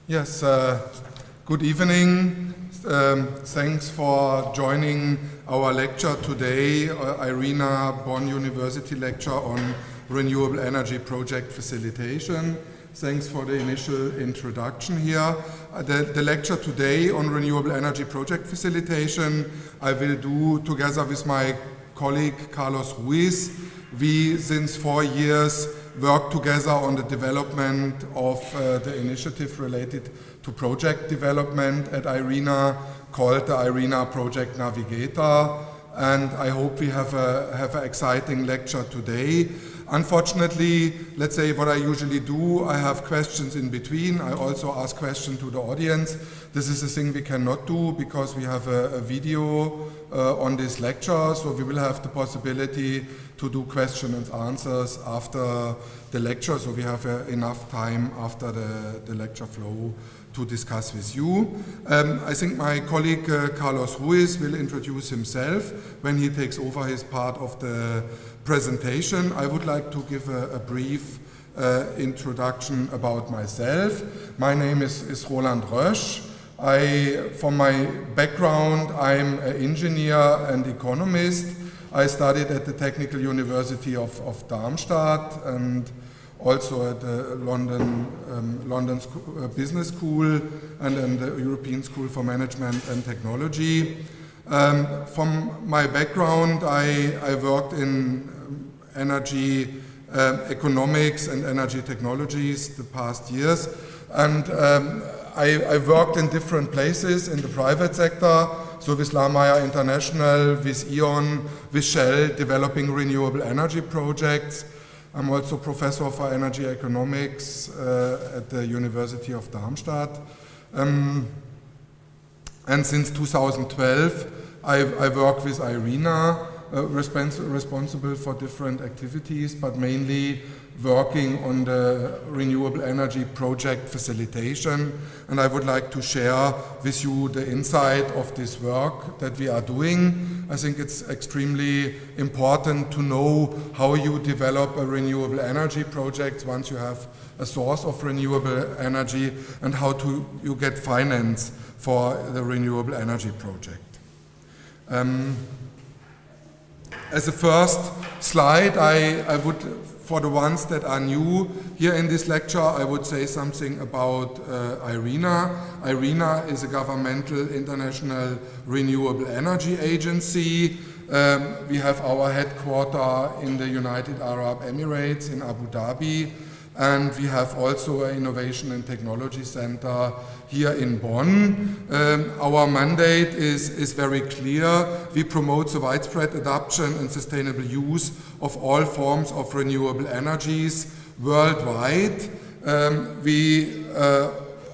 Yes, good evening. Thanks for joining our lecture today, IRENA Bonn University lecture on renewable energy project facilitation. Thanks for the initial introduction here. The lecture today on renewable energy project facilitation I will do together with my colleague Carlos Ruiz. We, since 4 years, work together on the development of the initiative related to project development at IRENA called the IRENA Project Navigator, and I hope we have an exciting lecture today. Unfortunately, let's say what I usually do, I have questions in between. I also ask questions to the audience. This is a thing we cannot do because we have a video on this lecture, so we will have the possibility to do question and answers after the lecture, so we have enough time after the lecture flow to discuss with you. I think my colleague Carlos Ruiz will introduce himself when he takes over his part of the presentation. I would like to give a brief introduction about myself. My name is Roland Rösch. From my background, I'm an engineer and economist. I studied at the Technical University of Darmstadt and also at the London Business School and then the European School for Management and Technology. From my background, I worked in energy economics and energy technologies the past years, and I worked in different places in the private sector, so with Lamaya International, with E.ON, with Shell, developing renewable energy projects. I'm also professor for energy economics at the University of Darmstadt. And since 2012, I work with IRENA, responsible for different activities, but mainly working on the renewable energy project facilitation. And I would like to share with you the insight of this work that we are doing. I think it's extremely important to know how you develop a renewable energy project once you have a source of renewable energy and how you get finance for the renewable energy project. As a first slide, I would, for the ones that are new here in this lecture, I would say something about IRENA. IRENA is a governmental international renewable energy agency. We have our headquarters in the United Arab Emirates in Abu Dhabi, and we have also an innovation and technology center here in Bonn. Our mandate is very clear. We promote the widespread adoption and sustainable use of all forms of renewable energies worldwide.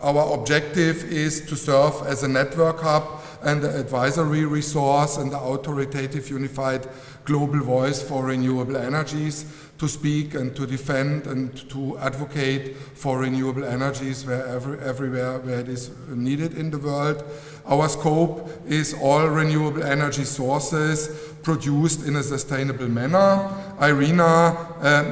Our objective is to serve as a network hub and an advisory resource and the authoritative unified global voice for renewable energies, to speak and to defend and to advocate for renewable energies everywhere where it is needed in the world. Our scope is all renewable energy sources produced in a sustainable manner. IRENA,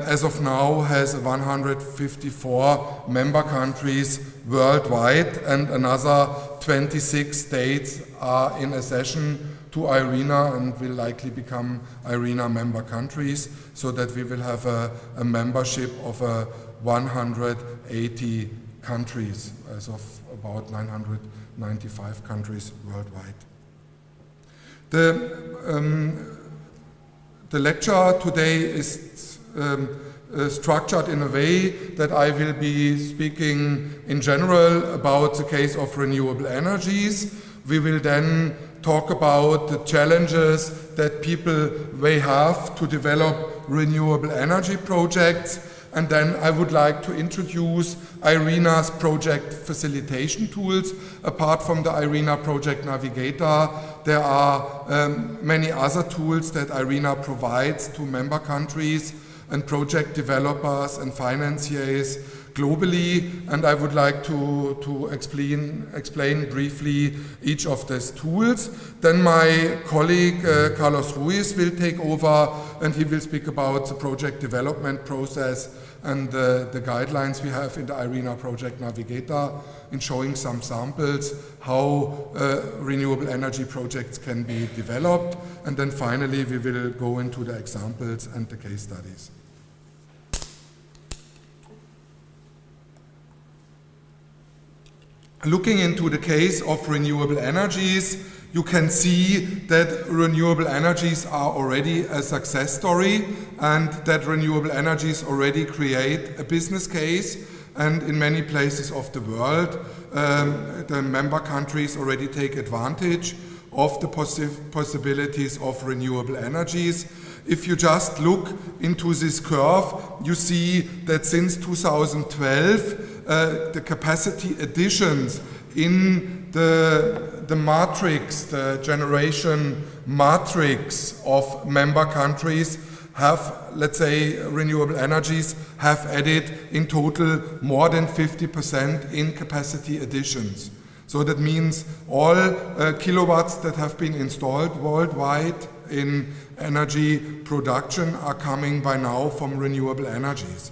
as of now, has 154 member countries worldwide, and another 26 states are in accession to IRENA and will likely become IRENA member countries, so that we will have a membership of 180 countries, as of about 995 countries worldwide. The lecture today is structured in a way that I will be speaking in general about the case of renewable energies. We will then talk about the challenges that people may have to develop renewable energy projects, and then I would like to introduce IRENA's project facilitation tools. Apart from the IRENA Project Navigator, there are many other tools that IRENA provides to member countries and project developers and financiers globally, and I would like to explain briefly each of these tools. Then my colleague Carlos Ruiz will take over, and he will speak about the project development process and the guidelines we have in the IRENA Project Navigator in showing some samples how renewable energy projects can be developed. And then finally we will go into the examples and the case studies. Looking into the case of renewable energies, you can see that renewable energies are already a success story and that renewable energies already create a business case, and in many places of the world the member countries already take advantage of the possibilities of renewable energies. If you just look into this curve, you see that since 2012 the capacity additions in the matrix, the generation matrix of member countries have, let's say, renewable energies have added in total more than 50% in capacity additions. So that means all kilowatts that have been installed worldwide in energy production are coming by now from renewable energies.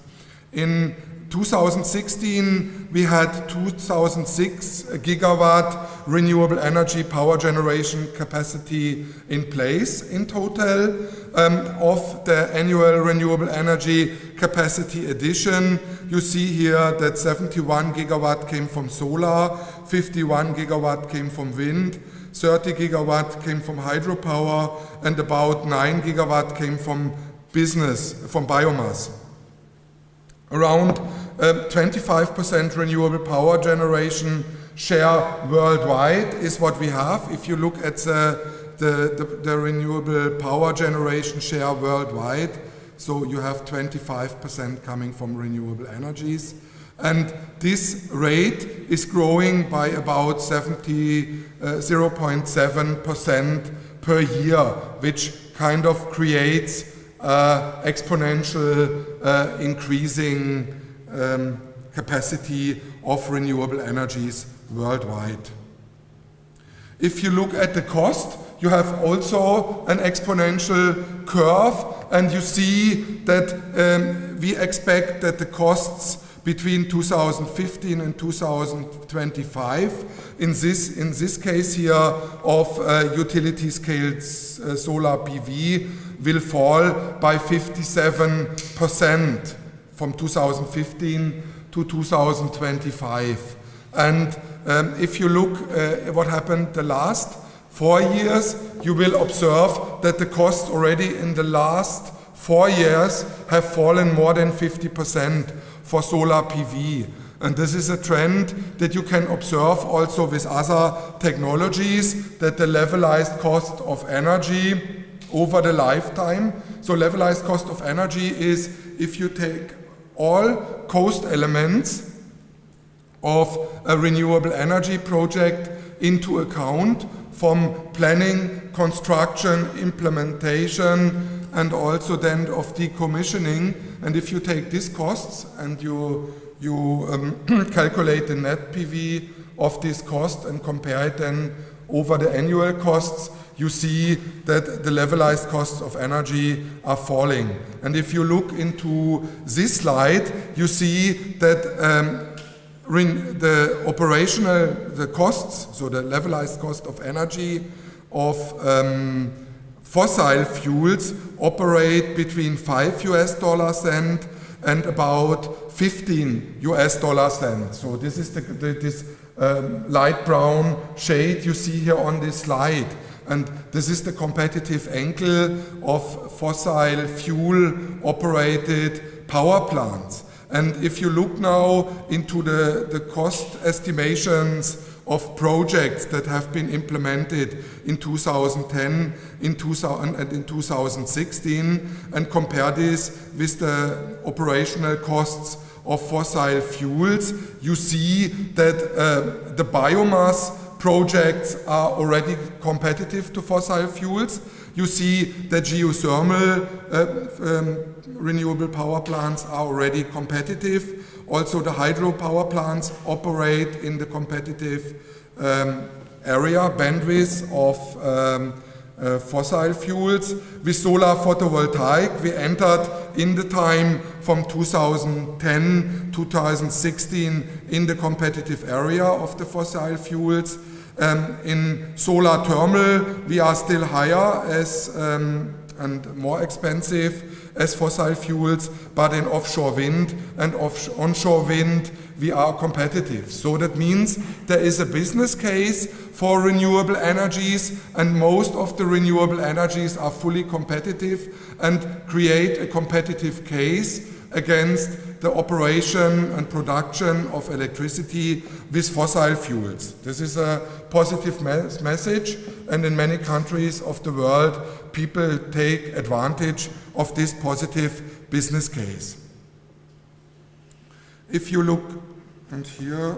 In 2016, we had 2006 gigawatt renewable energy power generation capacity in place in total. Of the annual renewable energy capacity addition, you see here that 71 gigawatt came from solar, 51 gigawatt came from wind, 30 gigawatt came from hydropower, and about 9 gigawatt came from biomass. Around 25% renewable power generation share worldwide is what we have. If you look at the renewable power generation share worldwide, so you have 25% coming from renewable energies. And this rate is growing by about 0.7% per year, which kind of creates exponential increasing capacity of renewable energies worldwide. If you look at the cost, you have also an exponential curve, and you see that we expect that the costs between 2015 and 2025, in this case here of utility scale solar PV, will fall by 57% from 2015 to 2025. And if you look what happened the last 4 years, you will observe that the costs already in the last 4 years have fallen more than 50% for solar PV. And this is a trend that you can observe also with other technologies, that the levelized cost of energy over the lifetime. So levelized cost of energy is if you take all cost elements of a renewable energy project into account, from planning, construction, implementation, and also then of decommissioning. And if you take these costs and you calculate the net PV of this cost and compare it then over the annual costs, you see that the levelized costs of energy are falling. And if you look into this slide, you see that the costs, so the levelized cost of energy of fossil fuels operate between $0.05 and about $0.15. So this is this light brown shade you see here on this slide. And this is the competitive angle of fossil fuel operated power plants. And if you look now into the cost estimations of projects that have been implemented in 2010 and in 2016 and compare this with the operational costs of fossil fuels, you see that the biomass projects are already competitive to fossil fuels. You see that geothermal renewable power plants are already competitive. Also the hydropower plants operate in the competitive area, bandwidth of fossil fuels. With solar photovoltaic, we entered in the time from 2010 to 2016 in the competitive area of the fossil fuels. In solar thermal, we are still higher as and more expensive as fossil fuels, but in offshore wind and onshore wind, we are competitive. So that means there is a business case for renewable energies, and most of the renewable energies are fully competitive and create a competitive case against the operation and production of electricity with fossil fuels. This is a positive message, and in many countries of the world, people take advantage of this positive business case. If you look here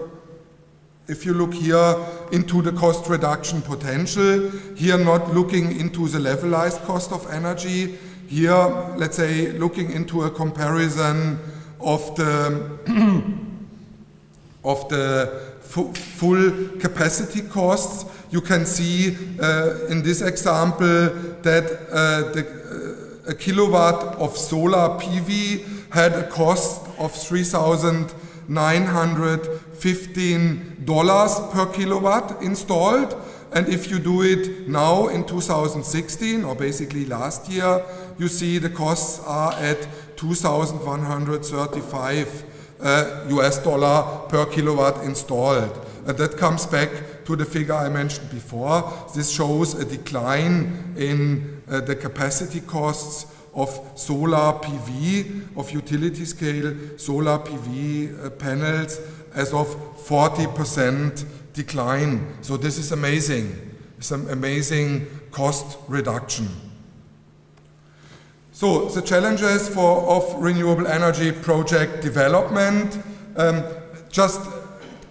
into the cost reduction potential, here not looking into the levelized cost of energy, here, let's say, looking into a comparison of the full capacity costs, you can see in this example that a kilowatt of solar PV had a cost of $3,915 per kilowatt installed. And if you do it now in 2016, or basically last year, you see the costs are at $2,135 US dollar per kilowatt installed. And that comes back to the figure I mentioned before. This shows a decline in the capacity costs of solar PV, of utility scale solar PV panels, as of 40% decline. So this is amazing. It's an amazing cost reduction. So the challenges of renewable energy project development, just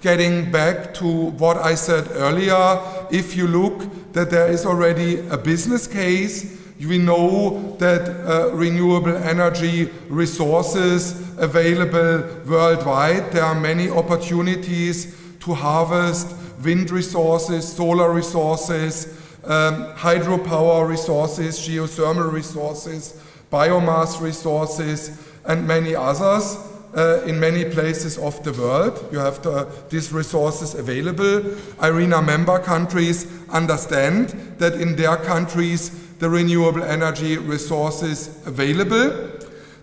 getting back to what I said earlier, if you look that there is already a business case, we know that renewable energy resources available worldwide. There are many opportunities to harvest wind resources, solar resources, hydropower resources, geothermal resources, biomass resources, and many others. In many places of the world, you have these resources available. IRENA member countries understand that in their countries the renewable energy resources available.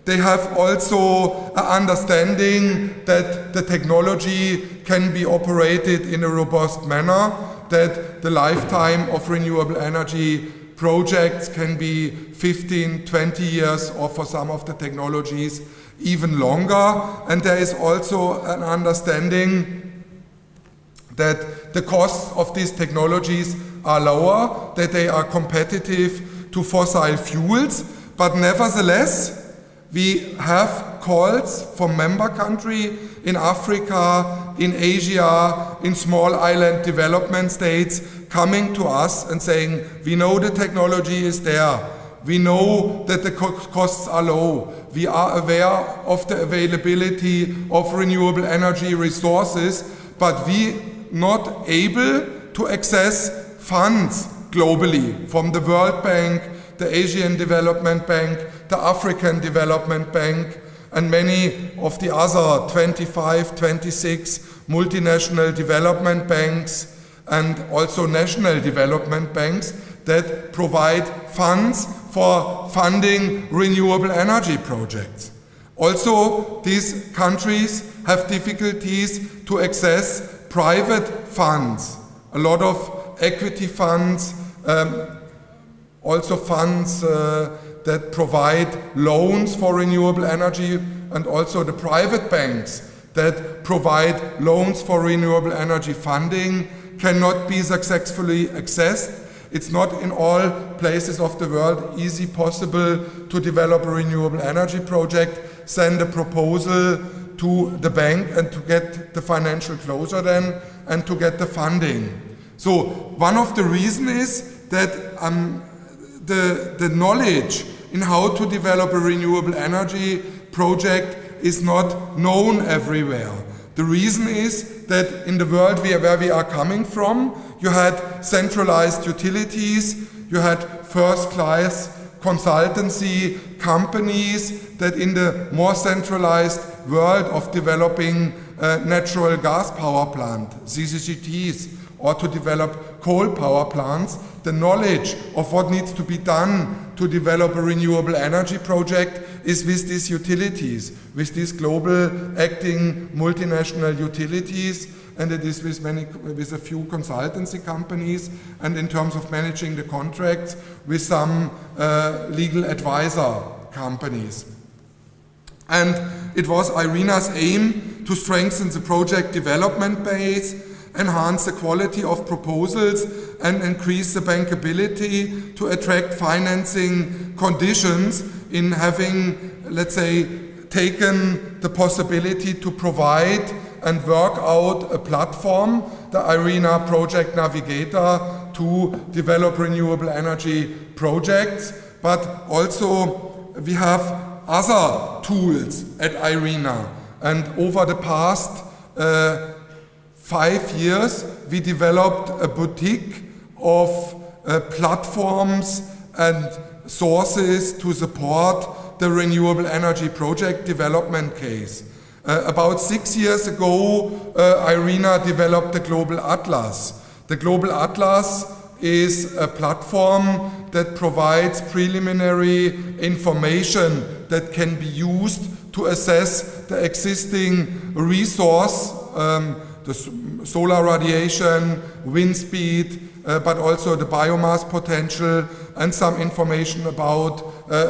They have also an understanding that the technology can be operated in a robust manner, that the lifetime of renewable energy projects can be 15, 20 years, or for some of the technologies even longer. And there is also an understanding that the costs of these technologies are lower, that they are competitive to fossil fuels, but nevertheless, we have calls from member countries in Africa, in Asia, in small island development states coming to us and saying, we know the technology is there, we know that the costs are low, we are aware of the availability of renewable energy resources, but we not able to access funds globally from the World Bank, the Asian Development Bank, the African Development Bank, and many of the other 25, 26 multinational development banks and also national development banks that provide funds for funding renewable energy projects. Also, these countries have difficulties to access private funds. A lot of equity funds, also funds that provide loans for renewable energy, and also the private banks that provide loans for renewable energy funding cannot be successfully accessed. It's not in all places of the world easy possible to develop a renewable energy project, send a proposal to the bank and to get the financial closure then and to get the funding. So one of the reasons is that the knowledge in how to develop a renewable energy project is not known everywhere. The reason is that in the world where we are coming from, you had centralized utilities, You had first-class consultancy companies that in the more centralized world of developing natural gas power plant, CCGTs, or to develop coal power plants, the knowledge of what needs to be done to develop a renewable energy project is with these utilities, with these global acting multinational utilities, and it is with a few consultancy companies, and in terms of managing the contracts with some legal advisor companies. And it was IRENA's aim to strengthen the project development base, enhance the quality of proposals, and increase the bankability to attract financing conditions in having, let's say, taken the possibility to provide and work out a platform, the IRENA Project Navigator, to develop renewable energy projects. But also we have other tools at IRENA, and over the past 5 years we developed a boutique of platforms and sources to support the renewable energy project development case. About 6 years ago, IRENA developed the Global Atlas. The Global Atlas is a platform that provides preliminary information that can be used to assess the existing resource, the solar radiation, wind speed, but also the biomass potential, and some information about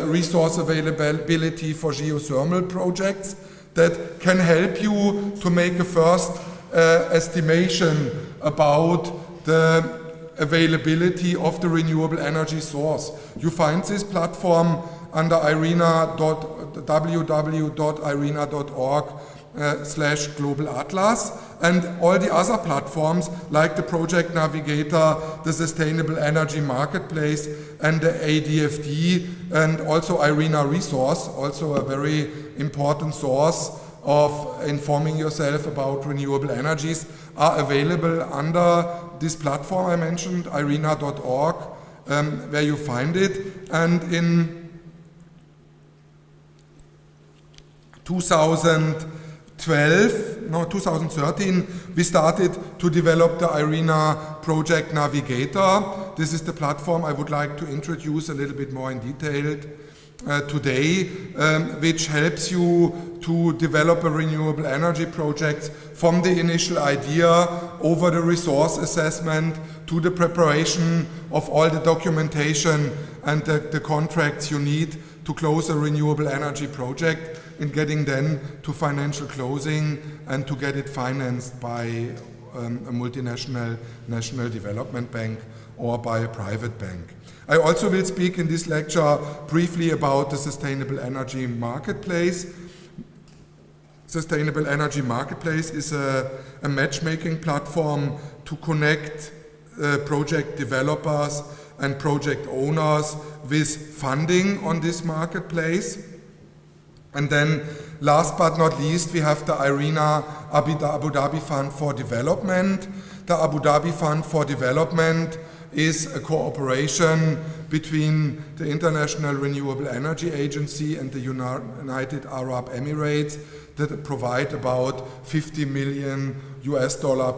resource availability for geothermal projects that can help you to make a first estimation about the availability of the renewable energy source. You find this platform under www.irena.org/Global Atlas, and all the other platforms like the Project Navigator, the Sustainable Energy Marketplace, and the ADFD, and also IRENA Resource, also a very important source of informing yourself about renewable energies, are available under this platform I mentioned, irena.org, where you find it. And in 2013, we started to develop the IRENA Project Navigator. This is the platform I would like to introduce a little bit more in detail today, which helps you to develop a renewable energy project from the initial idea over the resource assessment to the preparation of all the documentation and the contracts you need to close a renewable energy project, and getting then to financial closing and to get it financed by a multinational national development bank or by a private bank. I also will speak in this lecture briefly about the Sustainable Energy Marketplace. Sustainable Energy Marketplace is a matchmaking platform to connect project developers and project owners with funding on this marketplace. And then last but not least, we have the IRENA Abu Dhabi Fund for Development. The Abu Dhabi Fund for Development is a cooperation between the International Renewable Energy Agency and the United Arab Emirates that provide about $50 million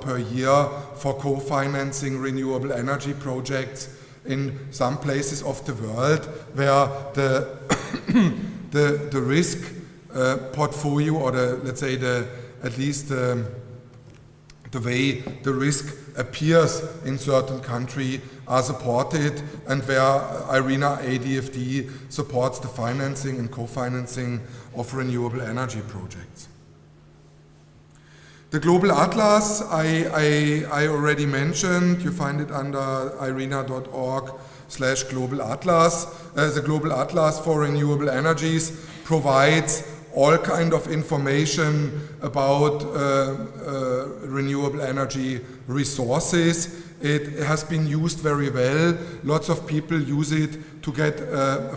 per year for co-financing renewable energy projects in some places of the world where the risk portfolio, or at least the way the risk appears in certain country are supported, and where IRENA ADFD supports the financing and co-financing of renewable energy projects. The Global Atlas I already mentioned. You find it under irena.org/Global Atlas. The Global Atlas for Renewable Energies provides all kind of information about renewable energy resources. It has been used very well. Lots of people use it to get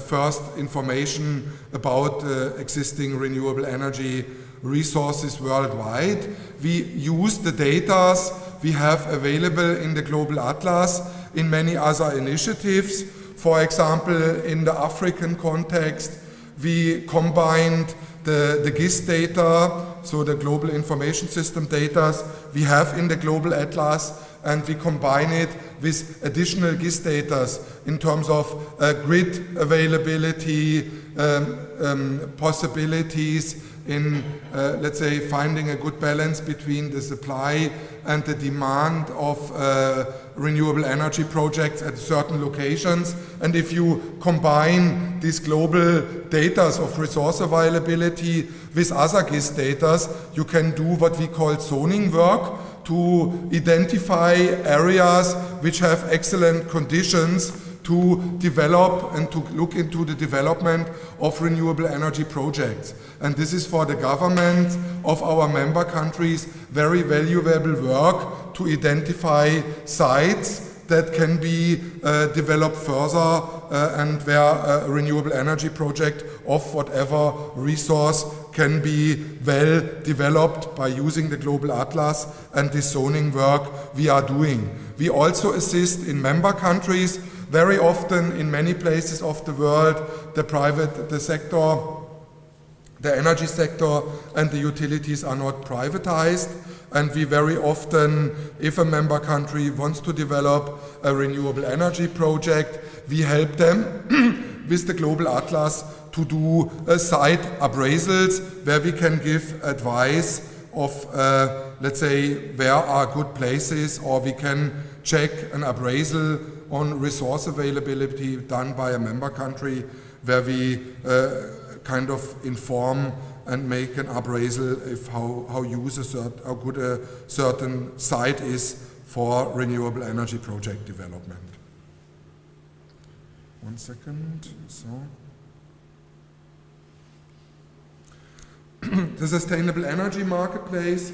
first information about existing renewable energy resources worldwide. We use the data we have available in the Global Atlas in many other initiatives. For example, in the African context, we combined the GIS data, so the Global Information System data we have in the Global Atlas, and we combine it with additional GIS data in terms of grid availability, possibilities in, let's say, finding a good balance between the supply and the demand of renewable energy projects at certain locations. And if you combine these global data of resource availability with other GIS data, you can do what we call zoning work to identify areas which have excellent conditions to develop and to look into the development of renewable energy projects. And this is for the government of our member countries very valuable work to identify sites that can be developed further and where a renewable energy project of whatever resource can be well developed by using the Global Atlas and the zoning work we are doing. We also assist in member countries. Very often in many places of the world, the sector, the energy sector and the utilities are not privatized, and we very often, if a member country wants to develop a renewable energy project, we help them with the Global Atlas to do site appraisals where we can give advice of, let's say, where are good places, or we can check an appraisal on resource availability done by a member country where we kind of inform and make an appraisal of how good a certain site is for renewable energy project development. One second. So. The Sustainable Energy Marketplace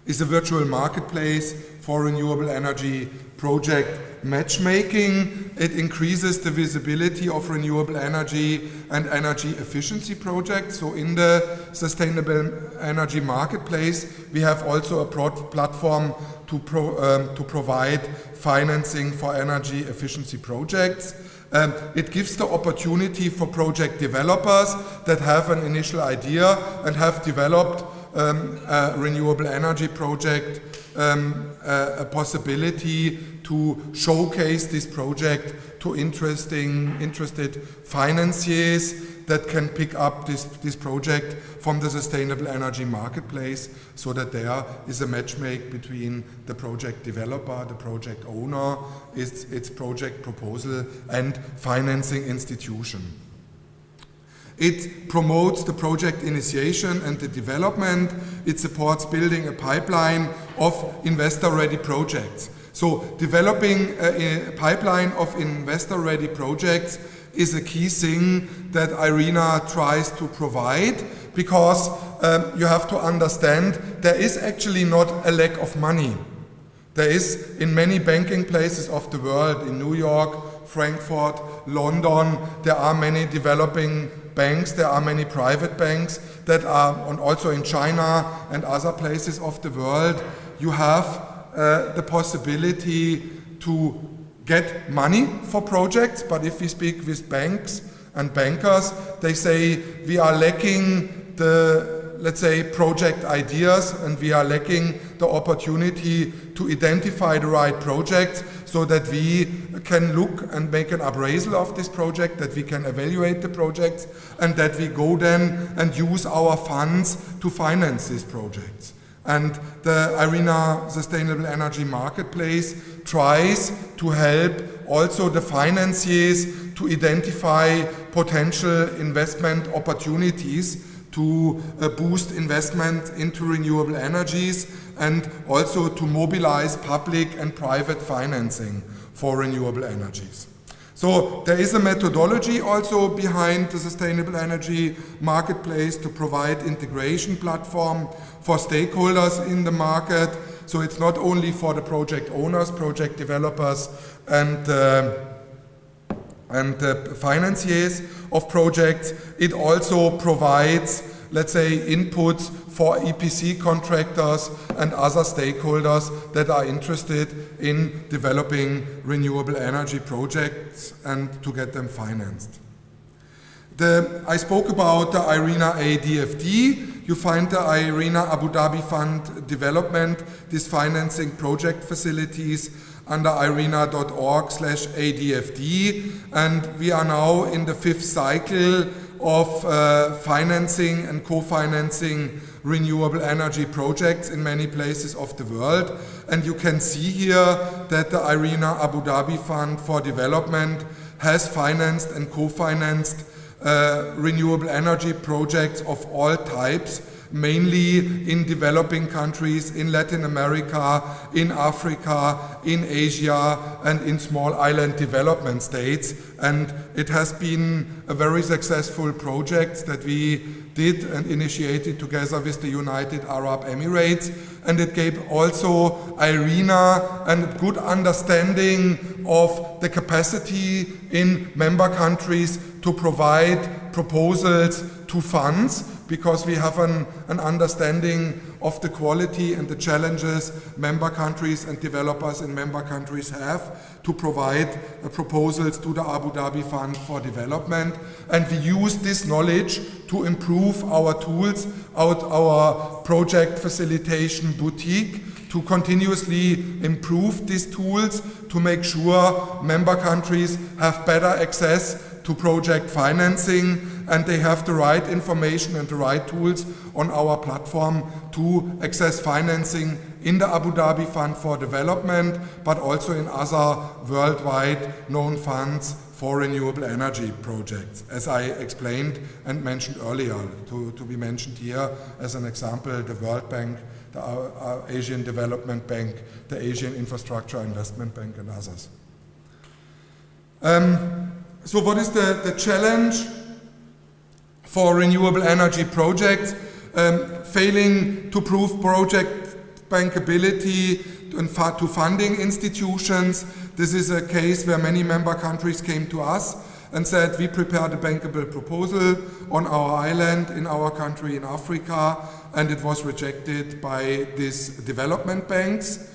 is a virtual marketplace for renewable energy project matchmaking. It increases the visibility of renewable energy and energy efficiency projects. So in the Sustainable Energy Marketplace, we have also a platform to provide financing for energy efficiency projects. It gives the opportunity for project developers that have an initial idea and have developed a renewable energy project, a possibility to showcase this project to interested financiers that can pick up this project from the Sustainable Energy Marketplace, so that there is a matchmake between the project developer, the project owner, its project proposal, and financing institution. It promotes the project initiation and the development. It supports building a pipeline of investor-ready projects. So developing a pipeline of investor-ready projects is a key thing that IRENA tries to provide, because you have to understand there is actually not a lack of money. There is, in many banking places of the world, in New York, Frankfurt, London, there are many developing banks, there are many private banks that are, and also in China and other places of the world, you have the possibility to get money for projects. But if we speak with banks and bankers, they say we are lacking the, let's say, project ideas, and we are lacking the opportunity to identify the right projects so that we can look and make an appraisal of this project, that we can evaluate the projects, and that we go then and use our funds to finance these projects. And the IRENA Sustainable Energy Marketplace tries to help also the financiers to identify potential investment opportunities to boost investment into renewable energies, and also to mobilize public and private financing for renewable energies. So there is a methodology also behind the Sustainable Energy Marketplace to provide integration platform for stakeholders in the market. So it's not only for the project owners, project developers, and financiers of projects. It also provides, let's say, inputs for EPC contractors and other stakeholders that are interested in developing renewable energy projects and to get them financed. I spoke about the IRENA ADFD. You find the IRENA Abu Dhabi Fund Development, this financing project facilities under irena.org/ADFD, and we are now in the 5th cycle of financing and co-financing renewable energy projects in many places of the world. And you can see here that the IRENA Abu Dhabi Fund for Development has financed and co-financed renewable energy projects of all types, mainly in developing countries, in Latin America, in Africa, in Asia, and in small island development states. And it has been a very successful project that we did and initiated together with the United Arab Emirates. And it gave also IRENA a good understanding of the capacity in member countries to provide proposals to funds, because we have an understanding of the quality and the challenges member countries and developers in member countries have to provide proposals to the Abu Dhabi Fund for Development. And we use this knowledge to improve our tools, our project facilitation boutique, to continuously improve these tools to make sure member countries have better access to project financing, and they have the right information and the right tools on our platform to access financing in the Abu Dhabi Fund for Development, but also in other worldwide known funds for renewable energy projects, as I explained and mentioned earlier, to be mentioned here as an example, the World Bank, the Asian Development Bank, the Asian Infrastructure Investment Bank, and others. So what is the challenge for renewable energy projects? Failing to prove project bankability to funding institutions. This is a case where many member countries came to us and said, we prepared a bankable proposal on our island, in our country, in Africa, and it was rejected by these development banks.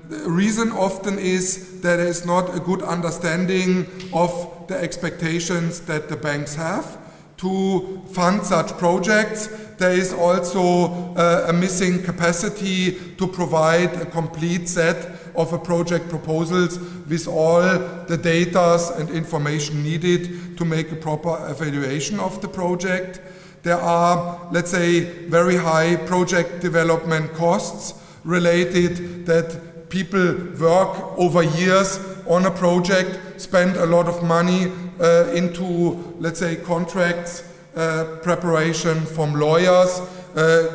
The reason often is that there is not a good understanding of the expectations that the banks have to fund such projects. There is also a missing capacity to provide a complete set of project proposals with all the data and information needed to make a proper evaluation of the project. There are, let's say, very high project development costs related that people work over years on a project, spend a lot of money into, let's say, contracts, preparation from lawyers,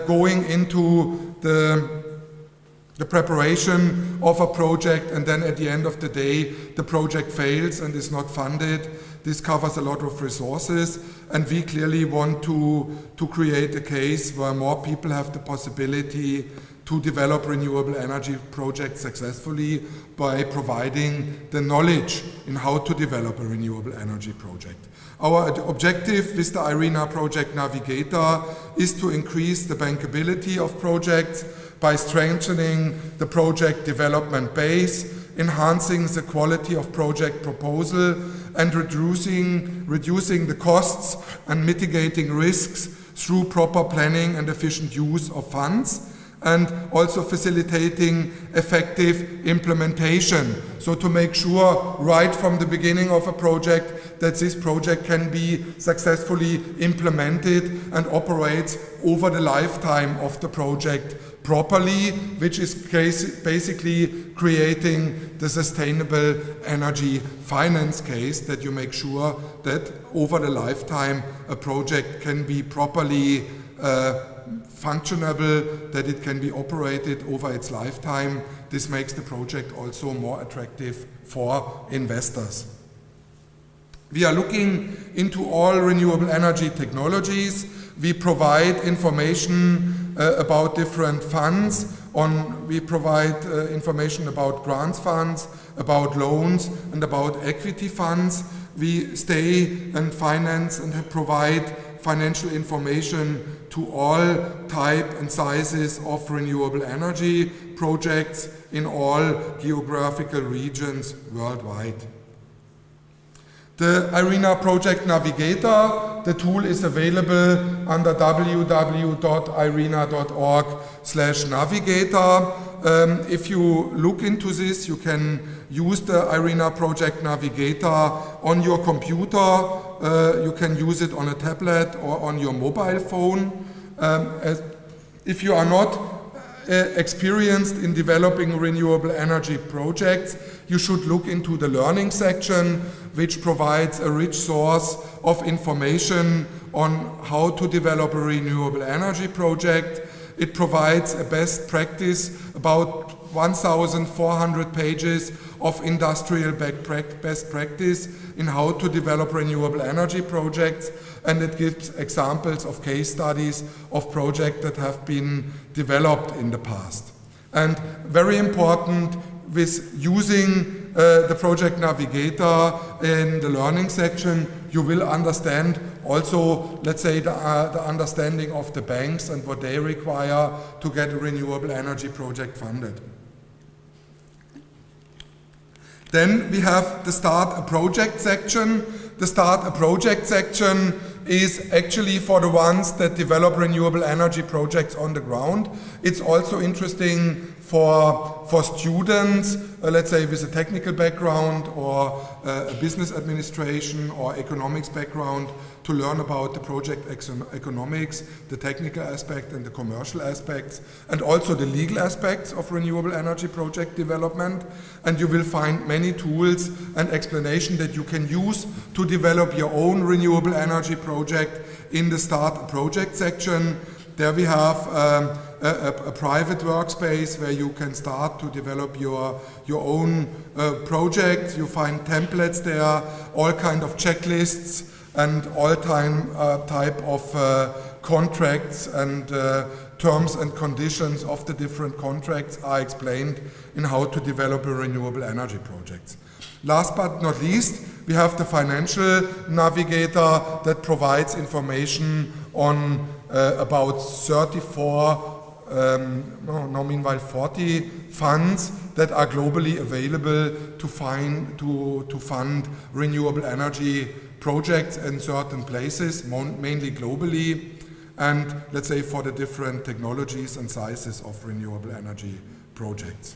going into the preparation of a project, and then at the end of the day, the project fails and is not funded. This covers a lot of resources, and we clearly want to create a case where more people have the possibility to develop renewable energy projects successfully by providing the knowledge in how to develop a renewable energy project. Our objective with the IRENA Project Navigator is to increase the bankability of projects by strengthening the project development base, enhancing the quality of project proposal, and reducing the costs and mitigating risks through proper planning and efficient use of funds, and also facilitating effective implementation. So to make sure right from the beginning of a project that this project can be successfully implemented and operates over the lifetime of the project properly, which is basically creating the sustainable energy finance case, that you make sure that over the lifetime a project can be properly functionable, that it can be operated over its lifetime. This makes the project also more attractive for investors. We are looking into all renewable energy technologies. We provide information about different funds. We provide information about grants funds, about loans, and about equity funds. We stay and finance and provide financial information to all type and sizes of renewable energy projects in all geographical regions worldwide. The IRENA Project Navigator, the tool is available under www.irena.org/navigator. If you look into this, you can use the IRENA Project Navigator on your computer. You can use it on a tablet or on your mobile phone. If you are not experienced in developing renewable energy projects, you should look into the learning section, which provides a rich source of information on how to develop a renewable energy project. It provides a best practice, about 1,400 pages of industrial best practice in how to develop renewable energy projects, and it gives examples of case studies of projects that have been developed in the past. And very important, with using the Project Navigator in the learning section, you will understand also, let's say, the understanding of the banks and what they require to get a renewable energy project funded. Then we have the Start a Project section. The Start a Project section is actually for the ones that develop renewable energy projects on the ground. It's also interesting for students, let's say with a technical background or a business administration or economics background, to learn about the project economics, the technical aspect and the commercial aspects, and also the legal aspects of renewable energy project development. And you will find many tools and explanation that you can use to develop your own renewable energy project in the Start a Project section. There we have a private workspace where you can start to develop your own project. You find templates there, all kind of checklists, and all type of contracts and terms and conditions of the different contracts are explained in how to develop a renewable energy project. Last but not least, we have the Financial Navigator that provides information on about 40 funds that are globally available to fund renewable energy projects in certain places, mainly globally, and let's say for the different technologies and sizes of renewable energy projects.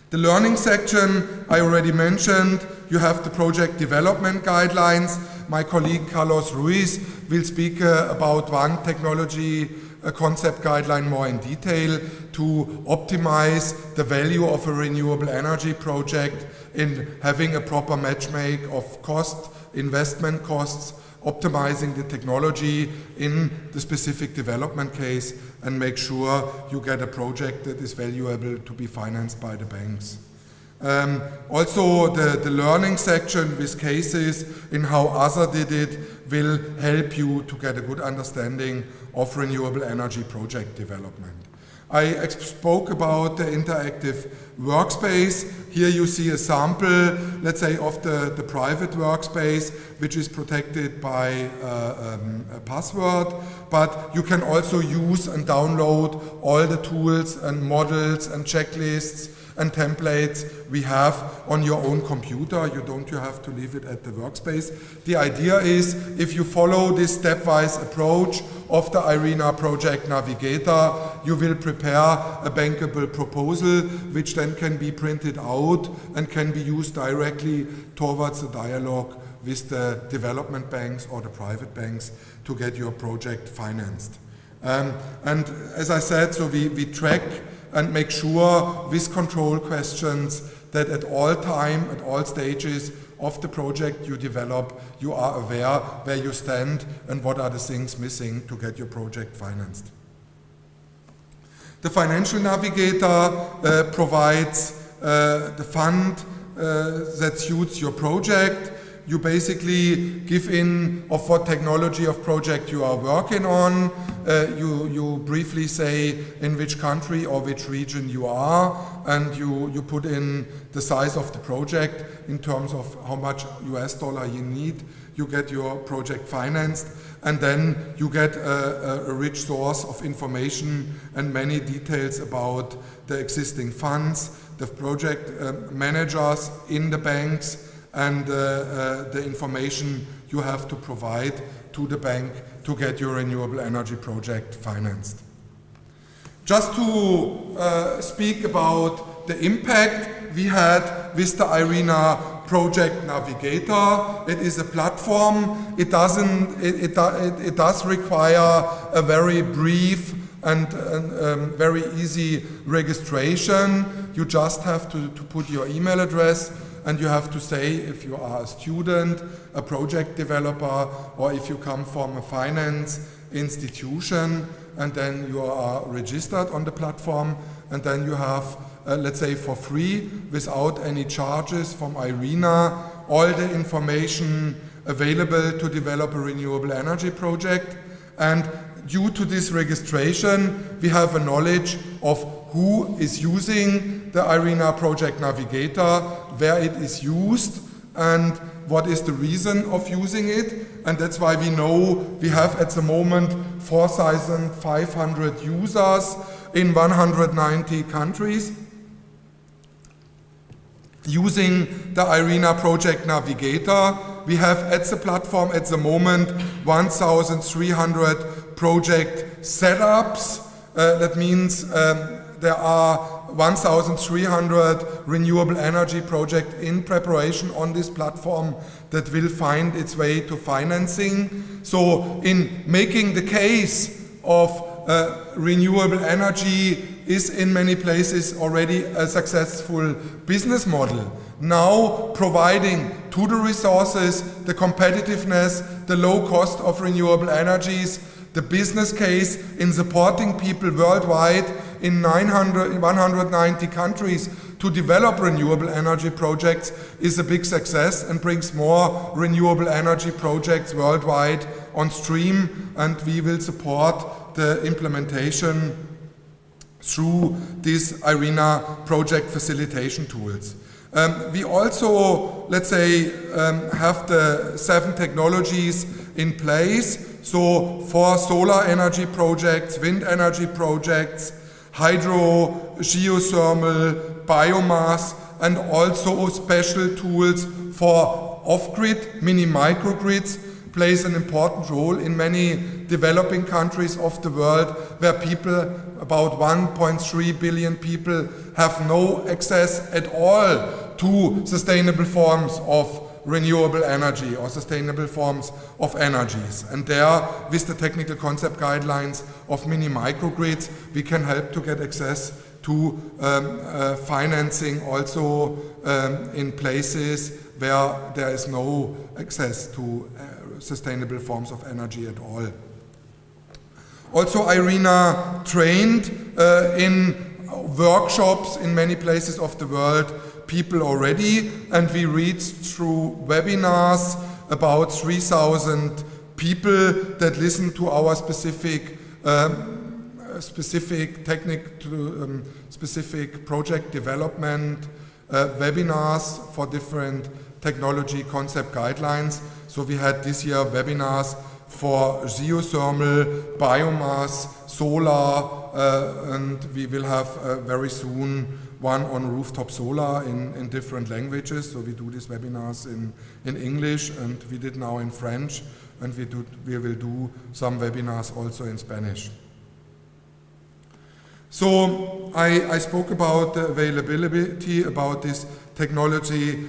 The learning section I already mentioned. You have the project development guidelines. My colleague Carlos Ruiz will speak about one technology concept guideline more in detail to optimize the value of a renewable energy project in having a proper matchmake of cost, investment costs, optimizing the technology in the specific development case, and make sure you get a project that is valuable to be financed by the banks. Also, the learning section with cases in how others did it will help you to get a good understanding of renewable energy project development. I spoke about the interactive workspace. Here you see a sample, let's say, of the private workspace, which is protected by a password, but you can also use and download all the tools and models and checklists and templates we have on your own computer. You have to leave it at the workspace. The idea is, if you follow this stepwise approach of the IRENA Project Navigator, you will prepare a bankable proposal, which then can be printed out and can be used directly towards the dialogue with the development banks or the private banks to get your project financed. And as I said, so we track and make sure with control questions that at all time, at all stages of the project you develop, you are aware where you stand and what are the things missing to get your project financed. The Financial Navigator provides the fund that suits your project. You basically give in of what technology of project you are working on. You briefly say in which country or which region you are, and you put in the size of the project in terms of how much US dollar you need. You get your project financed, and then you get a rich source of information and many details about the existing funds, the project managers in the banks, and the information you have to provide to the bank to get your renewable energy project financed. Just to speak about the impact we had with the IRENA Project Navigator. It is a platform. It does require a very brief and very easy registration. You just have to put your email address, and you have to say if you are a student, a project developer, or if you come from a finance institution, and then you are registered on the platform, and then you have, let's say for free, without any charges from IRENA, all the information available to develop a renewable energy project. And due to this registration, we have a knowledge of who is using the IRENA Project Navigator, where it is used, and what is the reason of using it. And that's why we know we have at the moment 4,500 users in 190 countries using the IRENA Project Navigator. We have at the platform at the moment 1,300 project setups. That means there are 1,300 renewable energy projects in preparation on this platform that will find its way to financing. So in making the case of renewable energy is in many places already a successful business model. Now providing to the resources, the competitiveness, the low cost of renewable energies, the business case in supporting people worldwide in 190 countries to develop renewable energy projects is a big success and brings more renewable energy projects worldwide on stream, and we will support the implementation through these IRENA project facilitation tools. We also, let's say, have the 7 technologies in place. So for solar energy projects, wind energy projects, hydro, geothermal, biomass, and also special tools for off-grid, mini-microgrids, plays an important role in many developing countries of the world where people, about 1.3 billion people, have no access at all to sustainable forms of renewable energy or sustainable forms of energies. And there, with the technical concept guidelines of mini-microgrids, we can help to get access to financing also in places where there is no access to sustainable forms of energy at all. Also, IRENA trained in workshops in many places of the world people already, and we reached through webinars about 3,000 people that listen to our specific specific project development webinars for different technology concept guidelines. So we had this year webinars for geothermal, biomass, solar, and we will have very soon one on rooftop solar in different languages. So we do these webinars in English, and we did now in French, and we will do some webinars also in Spanish. So I spoke about the availability, about this technology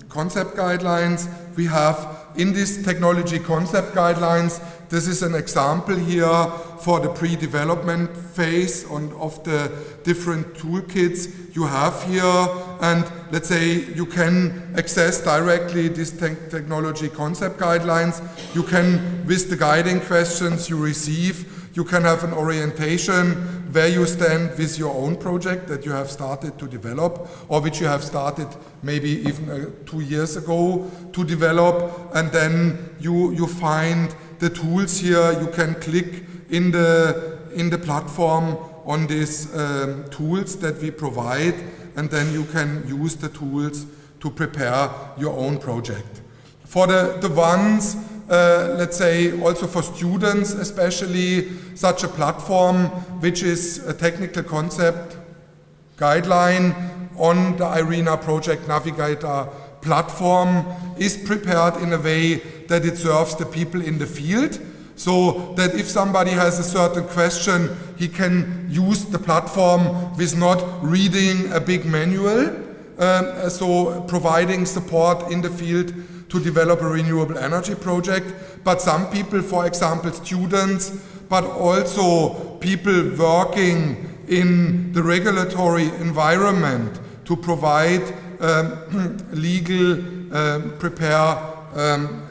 concept guidelines. We have in this technology concept guidelines, this is an example here for the pre-development phase of the different toolkits you have here. And let's say you can access directly these technology concept guidelines. You can, with the guiding questions you receive, You can have an orientation where you stand with your own project that you have started to develop, or which you have started maybe even 2 years ago to develop, and then you find the tools here. You can click in the platform on these tools that we provide, and then you can use the tools to prepare your own project. For the ones, let's say also for students especially, such a platform, which is a technical concept guideline on the IRENA Project Navigator platform, is prepared in a way that it serves the people in the field, so that if somebody has a certain question, he can use the platform with not reading a big manual, so providing support in the field to develop a renewable energy project. But some people, for example students, but also people working in the regulatory environment to provide prepare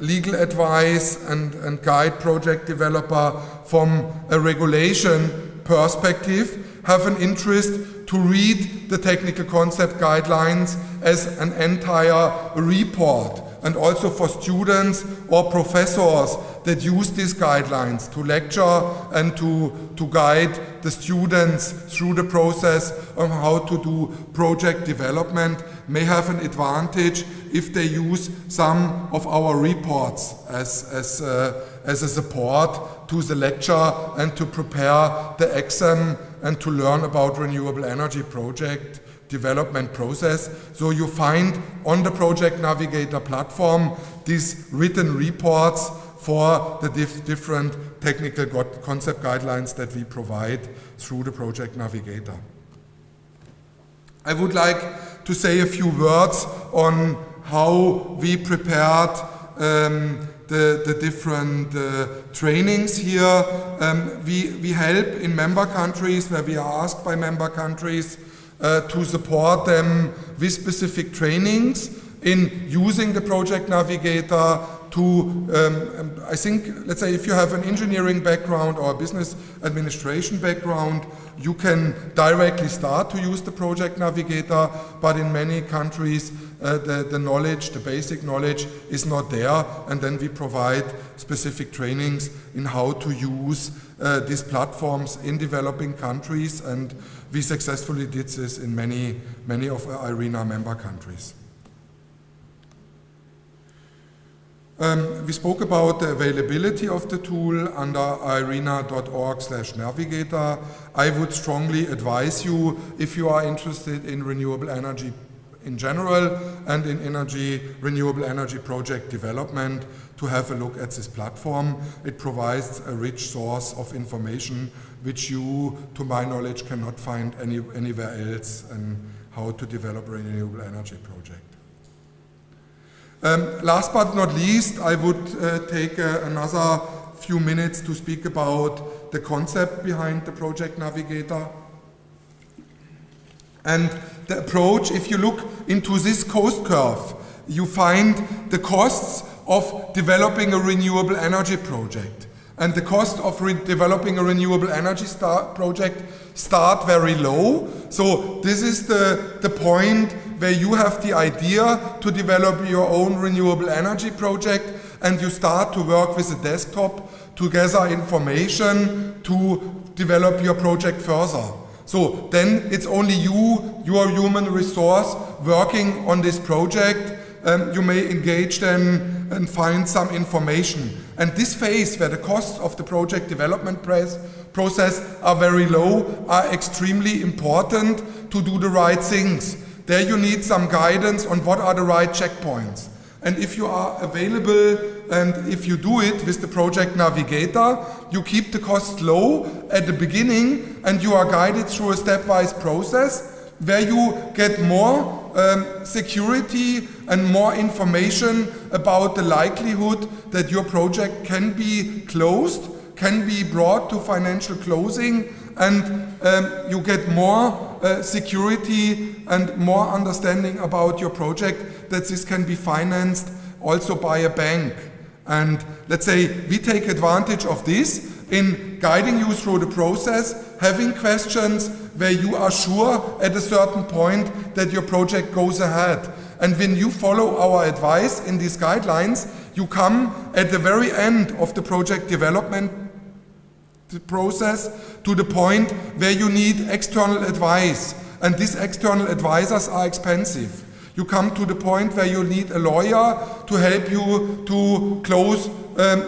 legal advice and guide project developer from a regulation perspective, have an interest to read the technical concept guidelines as an entire report. And also for students or professors that use these guidelines to lecture and to guide the students through the process of how to do project development, may have an advantage if they use some of our reports as a support to the lecture and to prepare the exam and to learn about renewable energy project development process. So you find on the Project Navigator platform these written reports for the different technical concept guidelines that we provide through the Project Navigator. I would like to say a few words on how we prepared the different trainings here. We help in member countries where we are asked by member countries to support them with specific trainings in using the Project Navigator to, I think, let's say if you have an engineering background or a business administration background, you can directly start to use the Project Navigator, but in many countries the knowledge, the basic knowledge is not there, and then we provide specific trainings in how to use these platforms in developing countries, and we successfully did this in many of our IRENA member countries. We spoke about the availability of the tool under irena.org/navigator. I would strongly advise you, if you are interested in renewable energy in general and in renewable energy project development, to have a look at this platform. It provides a rich source of information which you, to my knowledge, cannot find anywhere else, and how to develop a renewable energy project. Last but not least, I would take another few minutes to speak about the concept behind the Project Navigator. And the approach, if you look into this cost curve, you find the costs of developing a renewable energy project. And the cost of developing a renewable energy project start very low. So this is the point where you have the idea to develop your own renewable energy project, and you start to work with a desktop to gather information to develop your project further. So then it's only you, your human resource, working on this project. You may engage then and find some information. And this phase, where the costs of the project development process are very low, are extremely important to do the right things. There you need some guidance on what are the right checkpoints. And if you are available and if you do it with the Project Navigator, you keep the cost low at the beginning, and you are guided through a stepwise process where you get more security and more information about the likelihood that your project can be closed, can be brought to financial closing, and you get more security and more understanding about your project, that this can be financed also by a bank. And let's say we take advantage of this, in guiding you through the process, having questions where you are sure at a certain point that your project goes ahead. And when you follow our advice in these guidelines, you come at the very end of the project development process to the point where you need external advice. And these external advisors are expensive. You come to the point where you need a lawyer to help you to close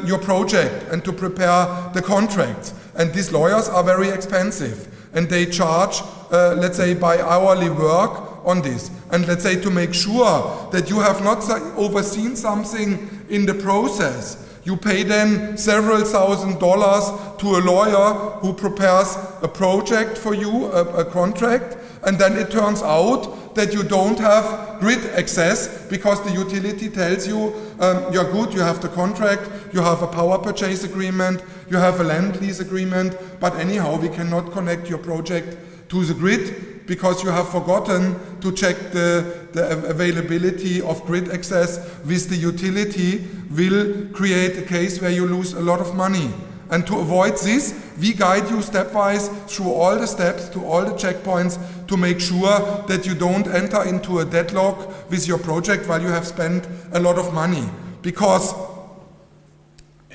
your project and to prepare the contracts. And these lawyers are very expensive. And they charge, let's say, by hourly work on this. And let's say to make sure that you have not overseen something in the process, you pay then several $1,000s to a lawyer who prepares a project for you, a contract, and then it turns out that you don't have grid access because the utility tells you you're good, you have the contract, you have a power purchase agreement, you have a land lease agreement, but anyhow we cannot connect your project to the grid because you have forgotten to check the availability of grid access with the utility, will create a case where you lose a lot of money. And to avoid this, we guide you stepwise through all the steps, to all the checkpoints, to make sure that you don't enter into a deadlock with your project while you have spent a lot of money. Because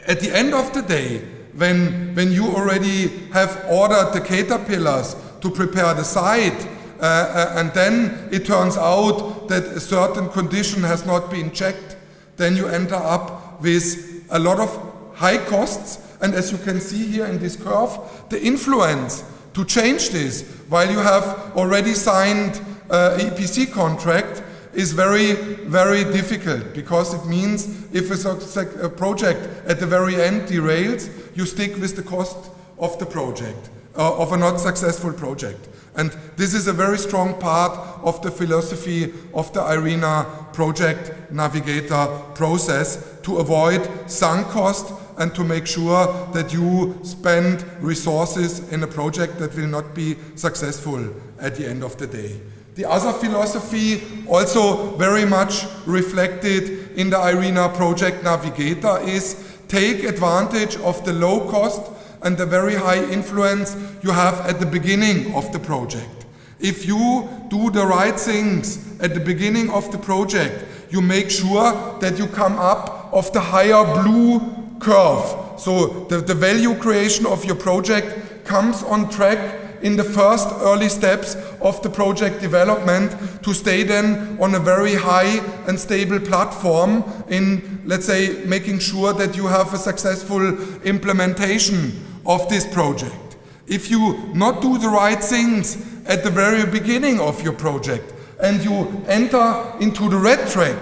at the end of the day, when you already have ordered the caterpillars to prepare the site, and then it turns out that a certain condition has not been checked, then you enter up with a lot of high costs. And as you can see here in this curve, the influence to change this while you have already signed an EPC contract is very, very difficult, because it means if a project at the very end derails, you stick with the cost of the project, of a not successful project. And this is a very strong part of the philosophy of the IRENA Project Navigator process, to avoid sunk cost and to make sure that you spend resources in a project that will not be successful at the end of the day. The other philosophy, also very much reflected in the IRENA Project Navigator, is take advantage of the low cost and the very high influence you have at the beginning of the project. If you do the right things at the beginning of the project, you make sure that you come up of the higher blue curve. So the value creation of your project comes on track in the first early steps of the project development, to stay then on a very high and stable platform in, let's say, making sure that you have a successful implementation of this project. If you not do the right things at the very beginning of your project and you enter into the red track,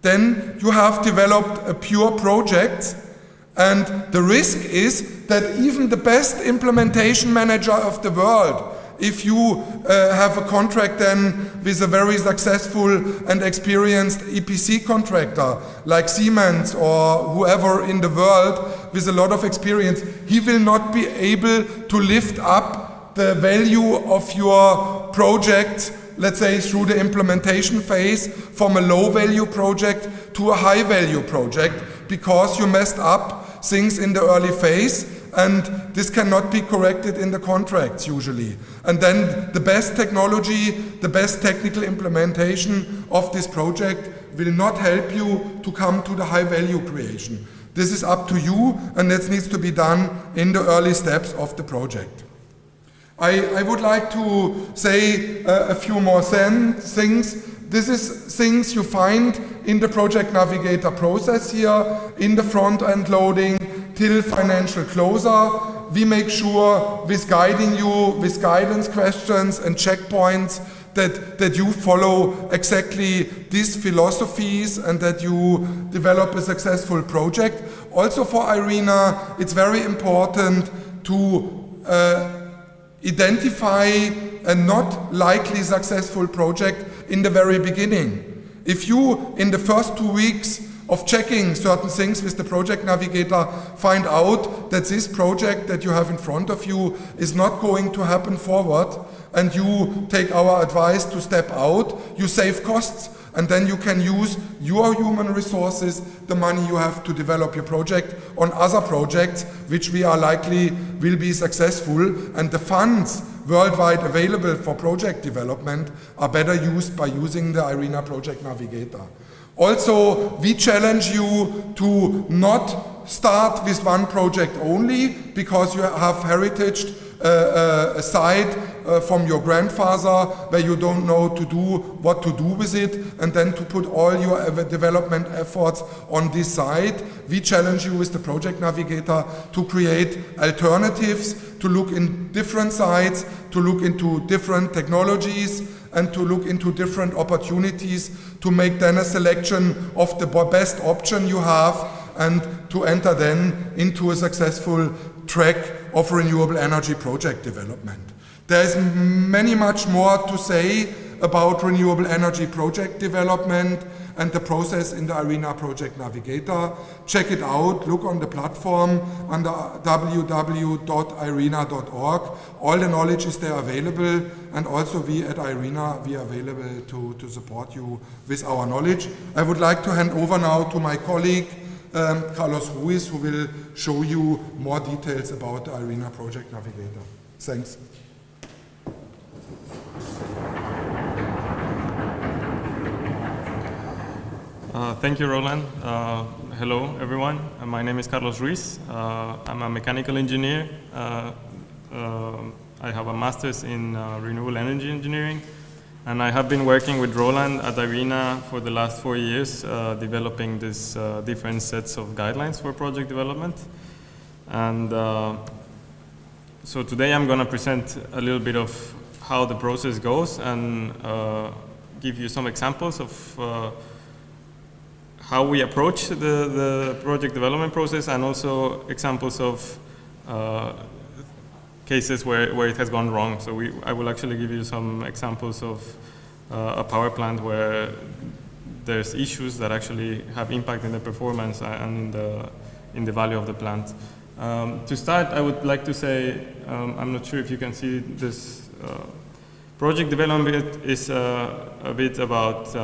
then you have developed a pure project, and the risk is that even the best implementation manager of the world, if you have a contract then with a very successful and experienced EPC contractor like Siemens or whoever in the world with a lot of experience, he will not be able to lift up the value of your project, let's say through the implementation phase, from a low value project to a high value project, because you messed up things in the early phase, and this cannot be corrected in the contracts usually. And then the best technology, the best technical implementation of this project will not help you to come to the high value creation. This is up to you, and that needs to be done in the early steps of the project. I would like to say a few more things. This is things you find in the Project Navigator process here, in the front-end loading till financial closure. We make sure with guiding you with guidance questions and checkpoints that you follow exactly these philosophies and that you develop a successful project. Also for IRENA, it's very important to identify a not likely successful project in the very beginning. If you, in the first 2 weeks of checking certain things with the Project Navigator, find out that this project that you have in front of you is not going to happen forward, and you take our advice to step out, you save costs and then you can use your human resources, the money you have to develop your project, on other projects which we are likely will be successful, and the funds worldwide available for project development are better used by using the IRENA Project Navigator. Also, we challenge you to not start with one project only, because you have heritage a site from your grandfather where you don't know what to do with it, and then to put all your development efforts on this site. We challenge you with the Project Navigator to create alternatives, to look in different sites, to look into different technologies, and to look into different opportunities, to make then a selection of the best option you have, and to enter then into a successful track of renewable energy project development. There is much more to say about renewable energy project development and the process in the IRENA Project Navigator. Check it out, look on the platform under www.irena.org. All the knowledge is there available, and also we at IRENA, we are available to support you with our knowledge. I would like to hand over now to my colleague, Carlos Ruiz, who will show you more details about the IRENA Project Navigator. Thanks. Thank you, Roland. Hello, everyone. My name is Carlos Ruiz. I'm a mechanical engineer. I have a master's in renewable energy engineering, and I have been working with Roland at IRENA for the last 4 years, developing these different sets of guidelines for project development. And so today I'm going to present a little bit of how the process goes, and give you some examples of how we approach the project development process, and also examples of cases where it has gone wrong. So I will actually give you some examples of a power plant where there's issues that actually have impact in the performance and in the value of the plant. To start, I would like to say, I'm not sure if you can see this, project development is a bit about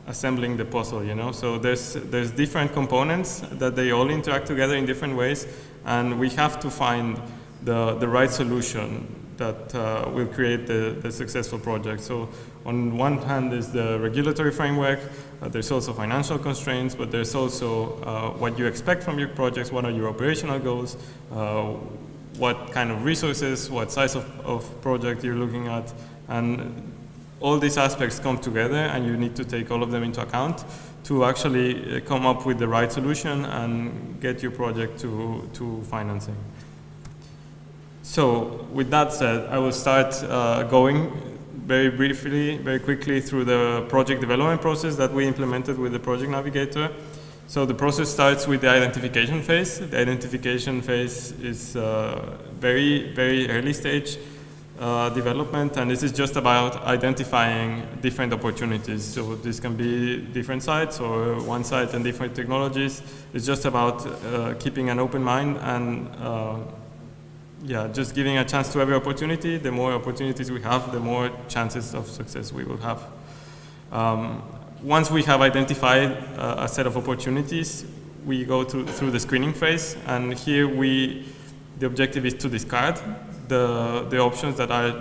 assembling the puzzle, you know. So there's different components that they all interact together in different ways, and we have to find the right solution that will create the successful project. So on one hand is the regulatory framework, there's also financial constraints, but there's also what you expect from your projects, what are your operational goals, what kind of resources, what size of project you're looking at, and all these aspects come together, and you need to take all of them into account to actually come up with the right solution and get your project to financing. So with that said, I will start going very briefly, very quickly through the project development process that we implemented with the Project Navigator. So the process starts with the identification phase. The identification phase is very, very early stage development, and this is just about identifying different opportunities. So this can be different sites or one site and different technologies. It's just about keeping an open mind and just giving a chance to every opportunity. The more opportunities we have, the more chances of success we will have. Once we have identified a set of opportunities, we go through the screening phase, and here the objective is to discard the options that are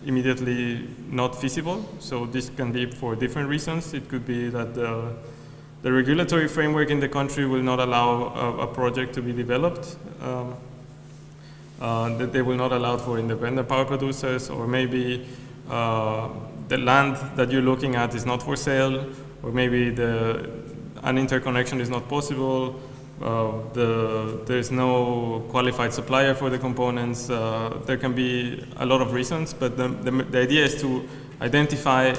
immediately not feasible. So this can be for different reasons. It could be that the regulatory framework in the country will not allow a project to be developed, that they will not allow for independent power producers, or maybe the land that you're looking at is not for sale, or maybe an interconnection is not possible. There's no qualified supplier for the components. There can be a lot of reasons, but the idea is to identify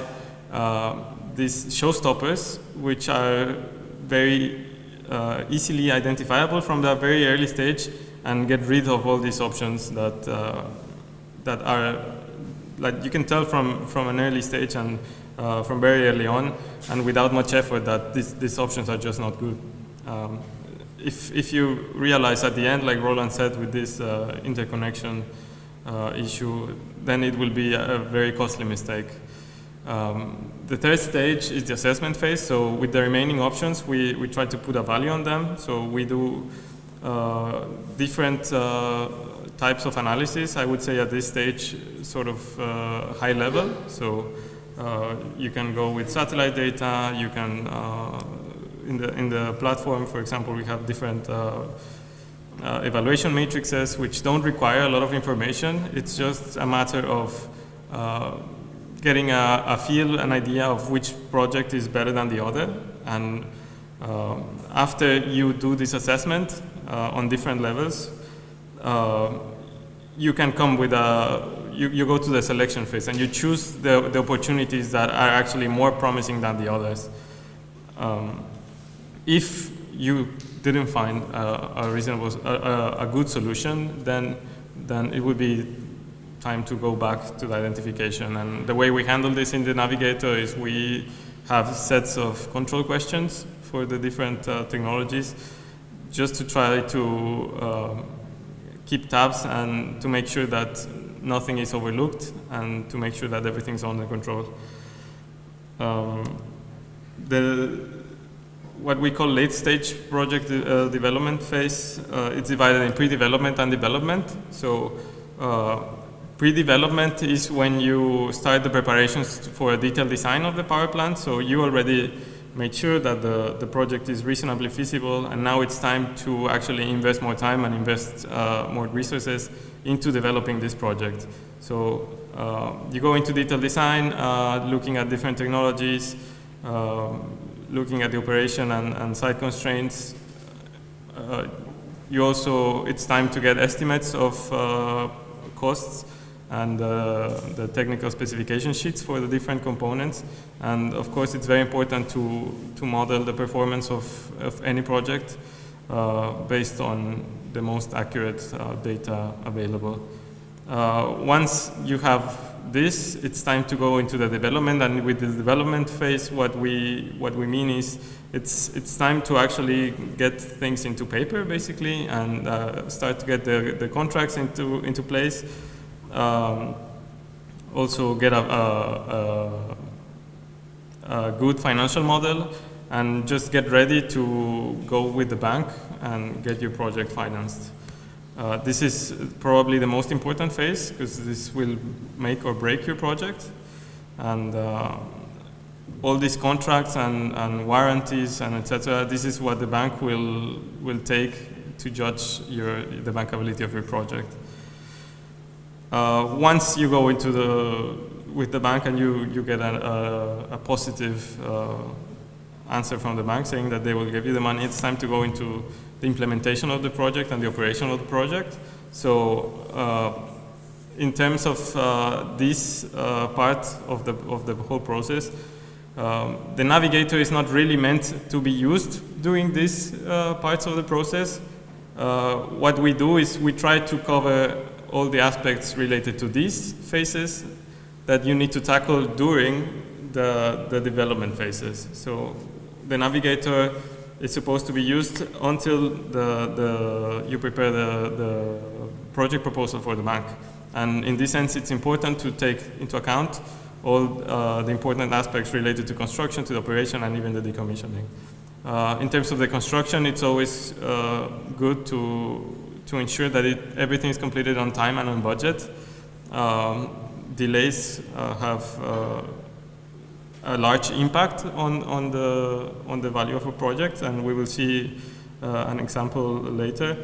these showstoppers, which are very easily identifiable from the very early stage, and get rid of all these options that are, like, you can tell from an early stage and from very early on, and without much effort, that these options are just not good. If you realize at the end, like Roland said, with this interconnection issue, then it will be a very costly mistake. The third stage is the assessment phase. So with the remaining options, we try to put a value on them. So we do different types of analysis. I would say at this stage, sort of high level. So you can go with satellite data. You can in the platform, for example, we have different evaluation matrices which don't require a lot of information. It's just a matter of getting a feel, an idea of which project is better than the other. And after you do this assessment on different levels, you can come with you go to the selection phase and you choose the opportunities that are actually more promising than the others. If you didn't find a good solution, then it would be time to go back to the identification. And the way we handle this in the Navigator is we have sets of control questions for the different technologies, just to try to keep tabs and to make sure that nothing is overlooked and to make sure that everything's under control. What we call late stage project development phase, it's divided in pre-development and development. So pre-development is when you start the preparations for a detailed design of the power plant. So you already made sure that the project is reasonably feasible, and now it's time to actually invest more time and invest more resources into developing this project. So you go into detailed design, looking at different technologies, looking at the operation and site constraints. It's time to get estimates of costs and the technical specification sheets for the different components. And of course, it's very important to model the performance of any project based on the most accurate data available. Once you have this, it's time to go into the development, and with the development phase, what we mean is it's time to actually get things into paper, basically, and start to get the contracts into place. Also get a good financial model, and just get ready to go with the bank and get your project financed. This is probably the most important phase, because this will make or break your project. And all these contracts and warranties and etc., this is what the bank will take to judge the bankability of your project. Once you go with the bank and you get a positive answer from the bank saying that they will give you the money, it's time to go into the implementation of the project and the operation of the project. So in terms of this part of the whole process, the Navigator is not really meant to be used during these parts of the process. What we do is we try to cover all the aspects related to these phases that you need to tackle during the development phases. So the Navigator is supposed to be used until you prepare the project proposal for the bank. And in this sense, it's important to take into account all the important aspects related to construction, to the operation, and even the decommissioning. In terms of the construction, it's always good to ensure that everything is completed on time and on budget. Delays have a large impact on the value of a project, and we will see an example later.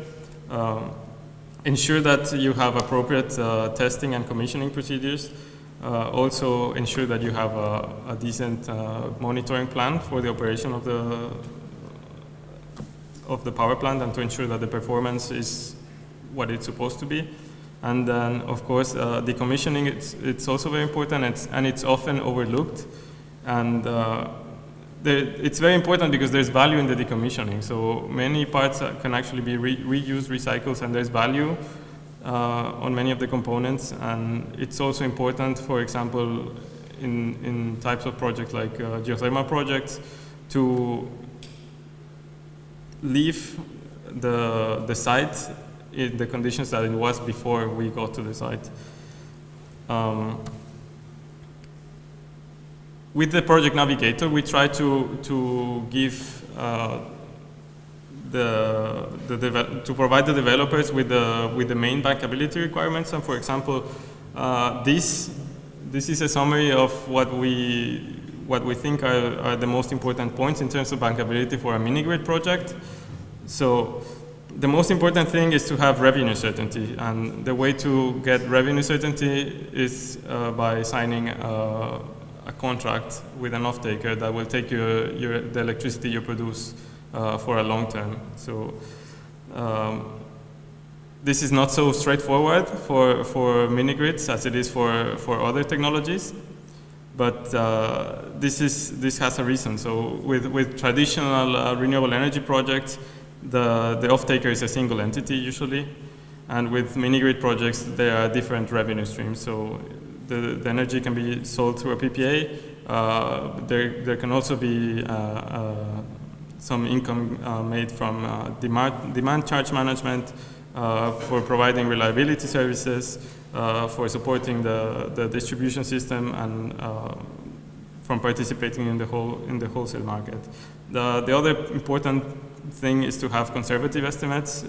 Ensure that you have appropriate testing and commissioning procedures. Also ensure that you have a decent monitoring plan for the operation of the power plant, and to ensure that the performance is what it's supposed to be. And then, of course, decommissioning, it's also very important, and it's often overlooked. And it's very important because there's value in the decommissioning. So many parts can actually be reused, recycled, and there's value on many of the components. And it's also important, for example, in types of projects like geothermal projects, to leave the site in the conditions that it was before we got to the site. with the Project Navigator, we try to give to provide the developers with the main bankability requirements. And for example, this is a summary of what we think are the most important points in terms of bankability for a mini-grid project. So the most important thing is to have revenue certainty, and the way to get revenue certainty is by signing a contract with an off-taker that will take the electricity you produce for a long term. So this is not so straightforward for mini-grids as it is for other technologies, but this has a reason. So with traditional renewable energy projects, the off-taker is a single entity usually, and with mini-grid projects there are different revenue streams. So the energy can be sold through a PPA. There can also be some income made from demand charge management, for providing reliability services, for supporting the distribution system, and from participating in the wholesale market. The other important thing is to have conservative estimates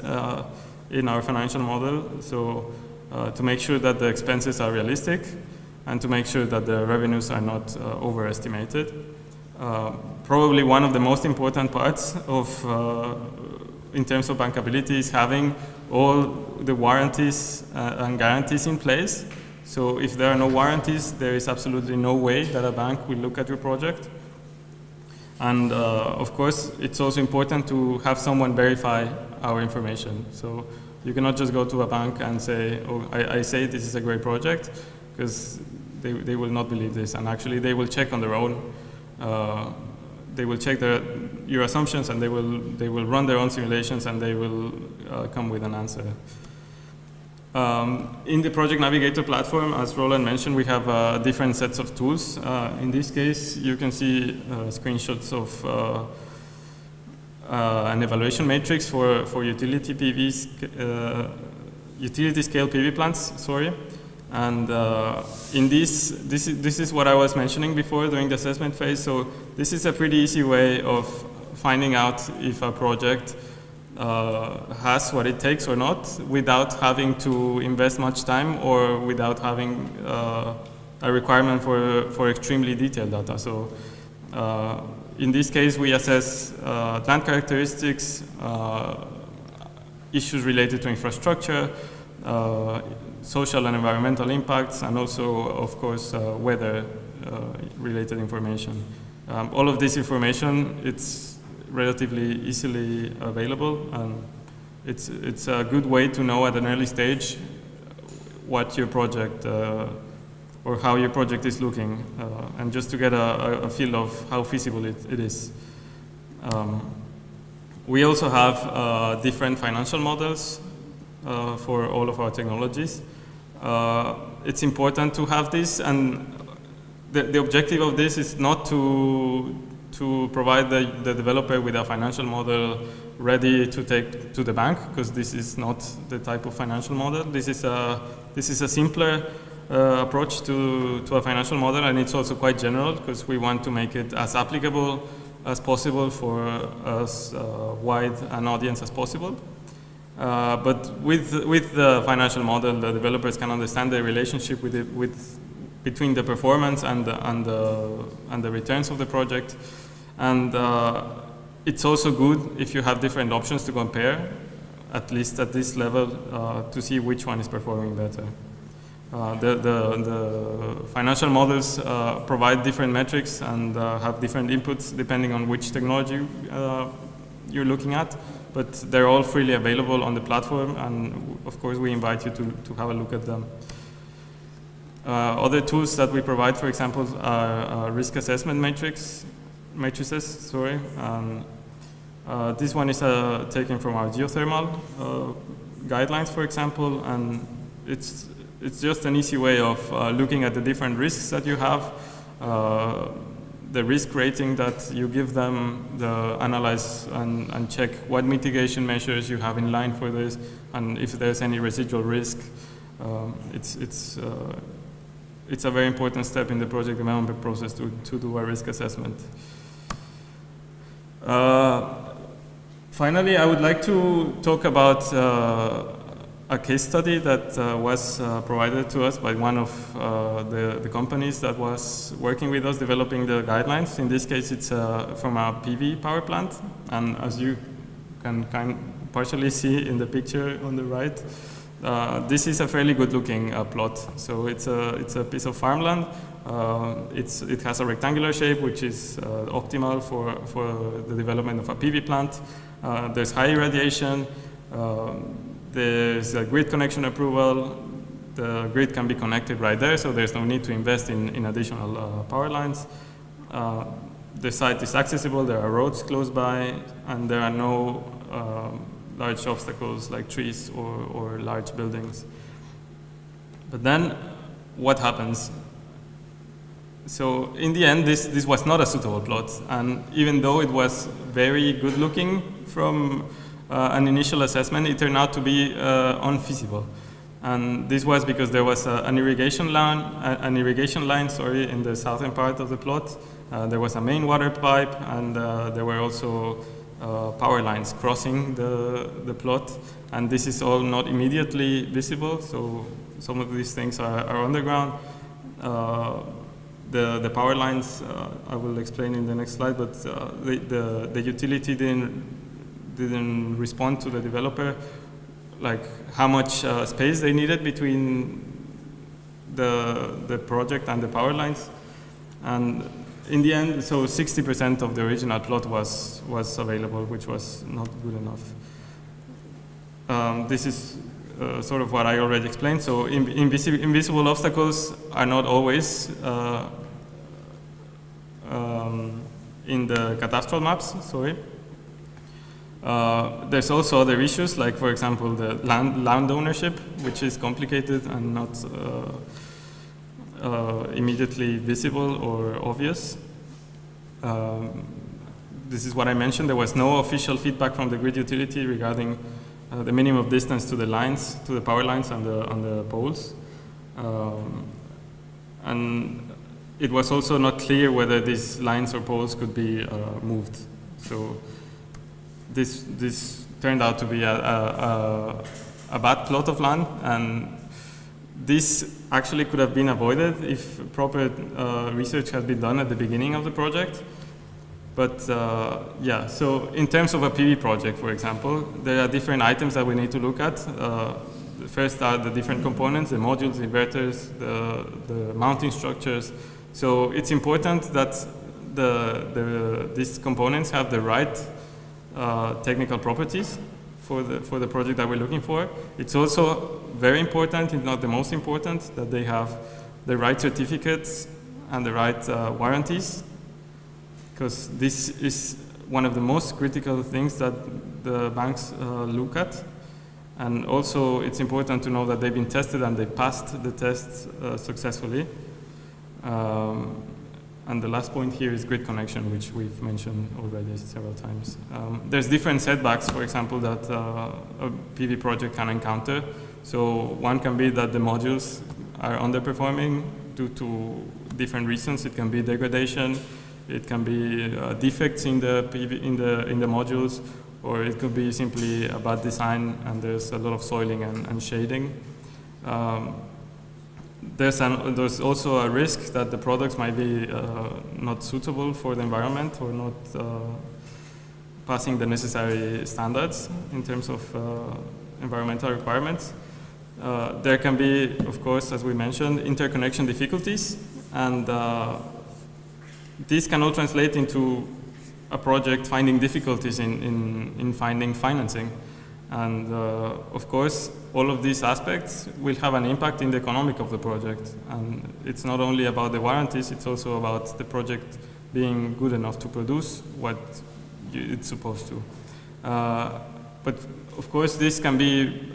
in our financial model, so to make sure that the expenses are realistic and to make sure that the revenues are not overestimated. Probably one of the most important parts of in terms of bankability is having all the warranties and guarantees in place. So if there are no warranties, there is absolutely no way that a bank will look at your project. And of course, it's also important to have someone verify our information. So you cannot just go to a bank and say, oh, I say this is a great project, because they will not believe this. And actually, they will check on their own. They will check your assumptions, and they will run their own simulations, and they will come with an answer. In the Project Navigator platform, as Roland mentioned, we have different sets of tools. In this case, you can see screenshots of an evaluation matrix for utility scale PV plants. Sorry. And in this is what I was mentioning before during the assessment phase. So this is a pretty easy way of finding out if a project has what it takes or not, without having to invest much time or without having a requirement for extremely detailed data. So in this case, we assess land characteristics, issues related to infrastructure, social and environmental impacts, and also, of course, weather-related information. All of this information, it's relatively easily available, and it's a good way to know at an early stage what your project or how your project is looking, and just to get a feel of how feasible it is. We also have different financial models for all of our technologies. It's important to have this, and the objective of this is not to provide the developer with a financial model ready to take to the bank, because this is not the type of financial model. This is a simpler approach to a financial model, and it's also quite general, because we want to make it as applicable as possible for as wide an audience as possible. But with the financial model, the developers can understand the relationship between the performance and the returns of the project, and it's also good if you have different options to compare, at least at this level, to see which one is performing better. The financial models provide different metrics and have different inputs depending on which technology you're looking at, but they're all freely available on the platform, and of course we invite you to have a look at them. Other tools that we provide, for example, are risk assessment matrices. This one is taken from our geothermal guidelines, for example, and it's just an easy way of looking at the different risks that you have, the risk rating that you give them, analyze and check what mitigation measures you have in line for this, it's a very important step in the project development process to do a risk assessment. Finally, I would like to talk about a case study that was provided to us by one of the companies that was working with us developing the guidelines. In this case, it's from a PV power plant, and as you can partially see in the picture on the right, this is a fairly good-looking plot. So it's a piece of farmland. It has a rectangular shape, which is optimal for the development of a PV plant. There's high irradiation. There's a grid connection approval. The grid can be connected right there, so there's no need to invest in additional power lines. The site is accessible. There are roads close by, and there are no large obstacles like trees or large buildings. But then, what happens? So in the end, this was not a suitable plot, and even though it was very good looking from an initial assessment, it turned out to be unfeasible. And this was because there was an irrigation line in the southern part of the plot. There was a main water pipe, and there were also power lines crossing the plot. And this is all not immediately visible, so some of these things are underground. The power lines, I will explain in the next slide, but the utility didn't respond to the developer, like how much space they needed between the project and the power lines. And in the end, so 60% of the original plot was available, which was not good enough. This is sort of what I already explained. So invisible obstacles are not always in the cadastral maps, sorry. There's also other issues, like for example the land ownership, which is complicated and not immediately visible or obvious. This is what I mentioned. There was no official feedback from the grid utility regarding the minimum distance to the lines, to the power lines on the poles. And it was also not clear whether these lines or poles could be moved. So this turned out to be a bad plot of land, and this actually could have been avoided if proper research had been done at the beginning of the project. But yeah, so in terms of a PV project, for example, there are different items that we need to look at. The first are the different components, the modules, the inverters, the mounting structures. So it's important that these components have the right technical properties for the project that we're looking for. It's also very important, if not the most important, that they have the right certificates and the right warranties, because this is one of the most critical things that the banks look at. And also it's important to know that they've been tested and they passed the tests successfully. And the last point here is grid connection, which we've mentioned already several times. There's different setbacks, for example, that a PV project can encounter. So one can be that the modules are underperforming due to different reasons. It can be degradation, it can be defects in the PV, in the modules, or it could be simply a bad design and there's a lot of soiling and shading. There's also a risk that the products might be not suitable for the environment or not passing the necessary standards in terms of environmental requirements. There can be, of course, as we mentioned, interconnection difficulties, and these can all translate into a project finding difficulties in finding financing. And of course, all of these aspects will have an impact in the economic of the project. And it's not only about the warranties, it's also about the project being good enough to produce what it's supposed to. But of course, this can be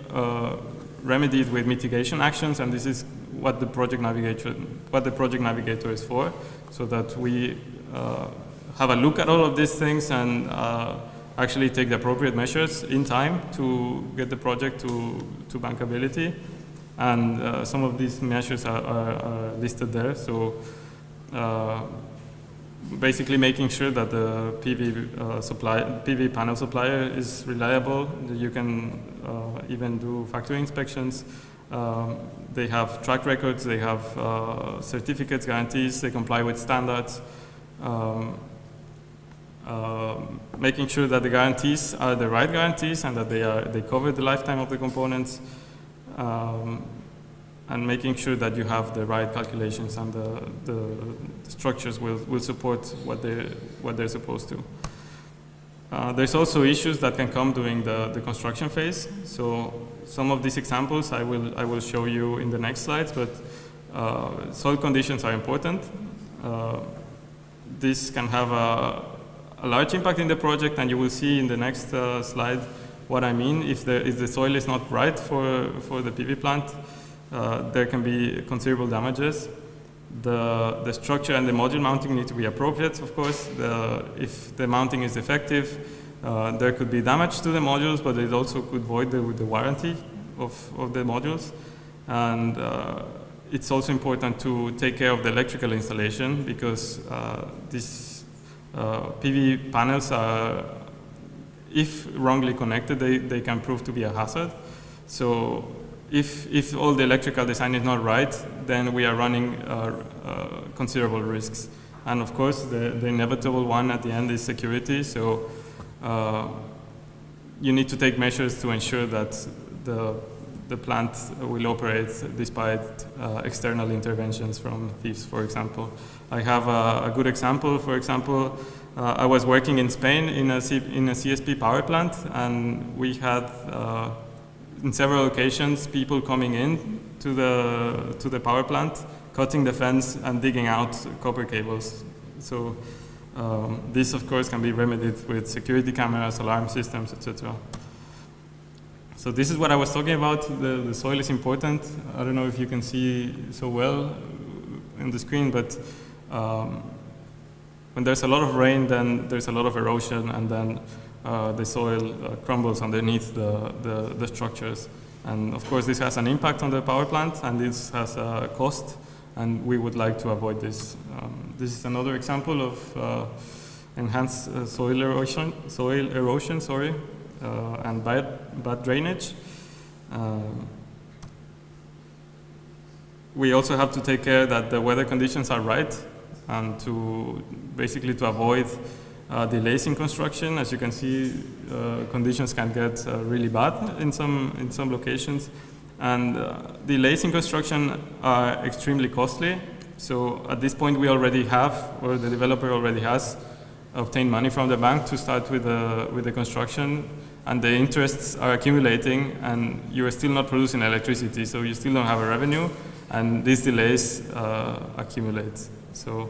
remedied with mitigation actions, and this is what the Project Navigator is for, so that we have a look at all of these things and actually take the appropriate measures in time to get the project to bankability. And some of these measures are listed there. So basically making sure that the PV panel supplier is reliable. You can even do factory inspections. They have track records, they have certificates, guarantees, they comply with standards. Making sure that the guarantees are the right guarantees and that they cover the lifetime of the components. And making sure that you have the right calculations and the structures will support what they're supposed to. There's also issues that can come during the construction phase. So some of these examples I will show you in the next slides, but soil conditions are important. This can have a large impact in the project, and you will see in the next slide what I mean. If the soil is not right for the PV plant, there can be considerable damages. The structure and the module mounting need to be appropriate, of course. If the mounting is defective, there could be damage to the modules, but it also could void the warranty of the modules. And it's also important to take care of the electrical installation, because these PV panels are, if wrongly connected, they can prove to be a hazard. So if all the electrical design is not right, then we are running considerable risks. And of course, the inevitable one at the end is security. So you need to take measures to ensure that the plant will operate despite external interventions from thieves, for example. I have a good example. For example, I was working in Spain in a CSP power plant, and we had in several occasions people coming in to the power plant, cutting the fence and digging out copper cables. So this, of course, can be remedied with security cameras, alarm systems, etc. So this is what I was talking about. The soil is important. I don't know if you can see so well in the screen, but when there's a lot of rain, then there's a lot of erosion, and then the soil crumbles underneath the structures. And of course, this has an impact on the power plant, and this has a cost, and we would like to avoid this. This is another example of enhanced soil erosion, and bad drainage. We also have to take care that the weather conditions are right, and to avoid delays in construction. As you can see, conditions can get really bad in some locations, and delays in construction are extremely costly. So at this point, we already have, or the developer already has, obtained money from the bank to start with the construction, and the interests are accumulating, and you are still not producing electricity, so you still don't have a revenue, and these delays accumulate. So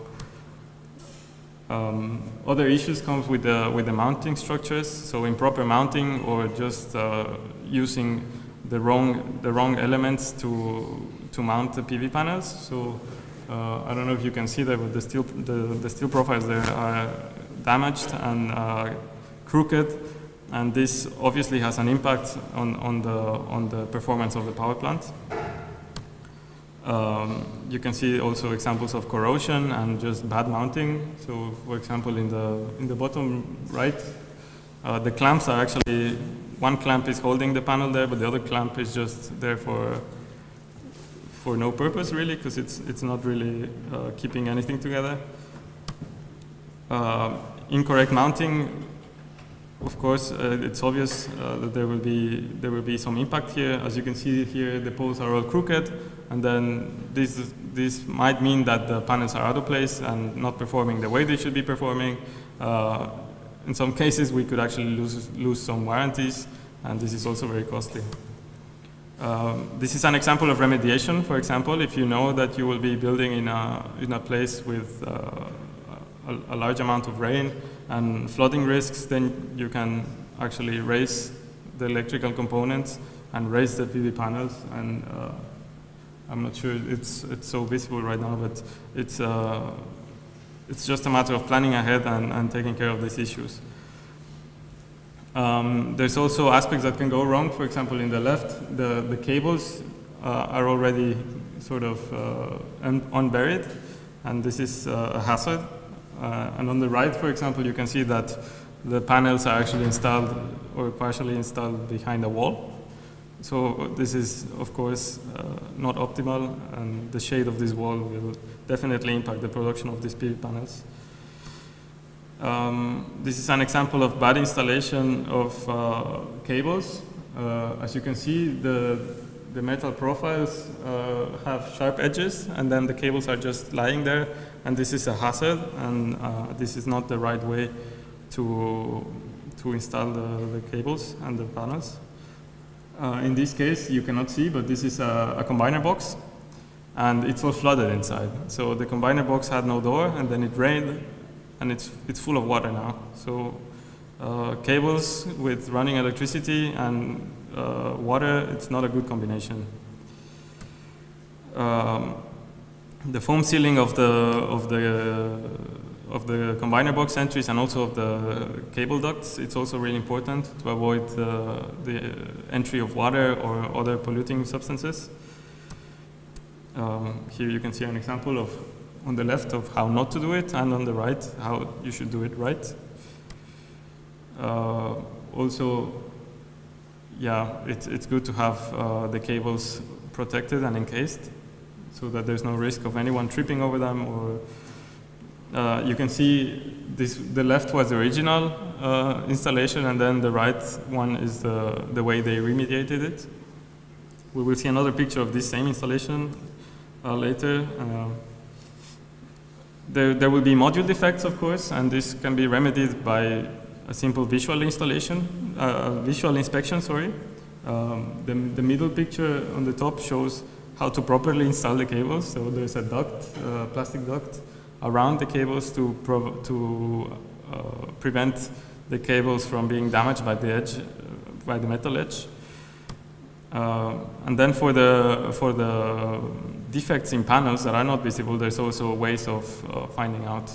other issues come with the mounting structures. So improper mounting, or just using the wrong elements to mount the PV panels. So I don't know if you can see that, but the steel profiles there are damaged and crooked, and this obviously has an impact on the performance of the power plant. You can see also examples of corrosion and just bad mounting. So, for example, in the bottom right, the clamps are actually, one clamp is holding the panel there, but the other clamp is just there for no purpose, really, because it's not really keeping anything together. Incorrect mounting, of course, it's obvious that there will be some impact here. As you can see here, the poles are all crooked, and then this might mean that the panels are out of place and not performing the way they should be performing. In some cases, we could actually lose some warranties, and this is also very costly. This is an example of remediation. For example, if you know that you will be building in a place with a large amount of rain and flooding risks, then you can actually raise the electrical components and raise the PV panels. And I'm not sure it's so visible right now, but it's just a matter of planning ahead and taking care of these issues. There's also aspects that can go wrong. For example, in the left, the cables are already sort of unburied, and this is a hazard. And on the right, for example, you can see that the panels are actually installed or partially installed behind a wall. So this is, of course, not optimal, and the shade of this wall will definitely impact the production of these PV panels. This is an example of bad installation of cables. As you can see, the metal profiles have sharp edges, and then the cables are just lying there, and this is a hazard, and this is not the right way to install the cables and the panels. In this case, you cannot see, but this is a combiner box, and it's all flooded inside. So the combiner box had no door, and then it rained, and it's full of water now. So cables with running electricity and water, it's not a good combination. The foam sealing of the combiner box entries and also of the cable ducts, it's also really important to avoid the entry of water or other polluting substances. Here you can see an example of, on the left, of how not to do it, and on the right, how you should do it right. Also, yeah, it's good to have the cables protected and encased so that there's no risk of anyone tripping over them. Or you can see the left was the original installation, and then the right one is the way they remediated it. We will see another picture of this same installation later. There will be module defects, of course, and this can be remedied by a simple visual inspection. Sorry. The middle picture on the top shows how to properly install the cables. So there's a duct, plastic duct, around the cables to prevent the cables from being damaged by the edge, by the metal edge. And then for the defects in panels that are not visible, there's also ways of finding out.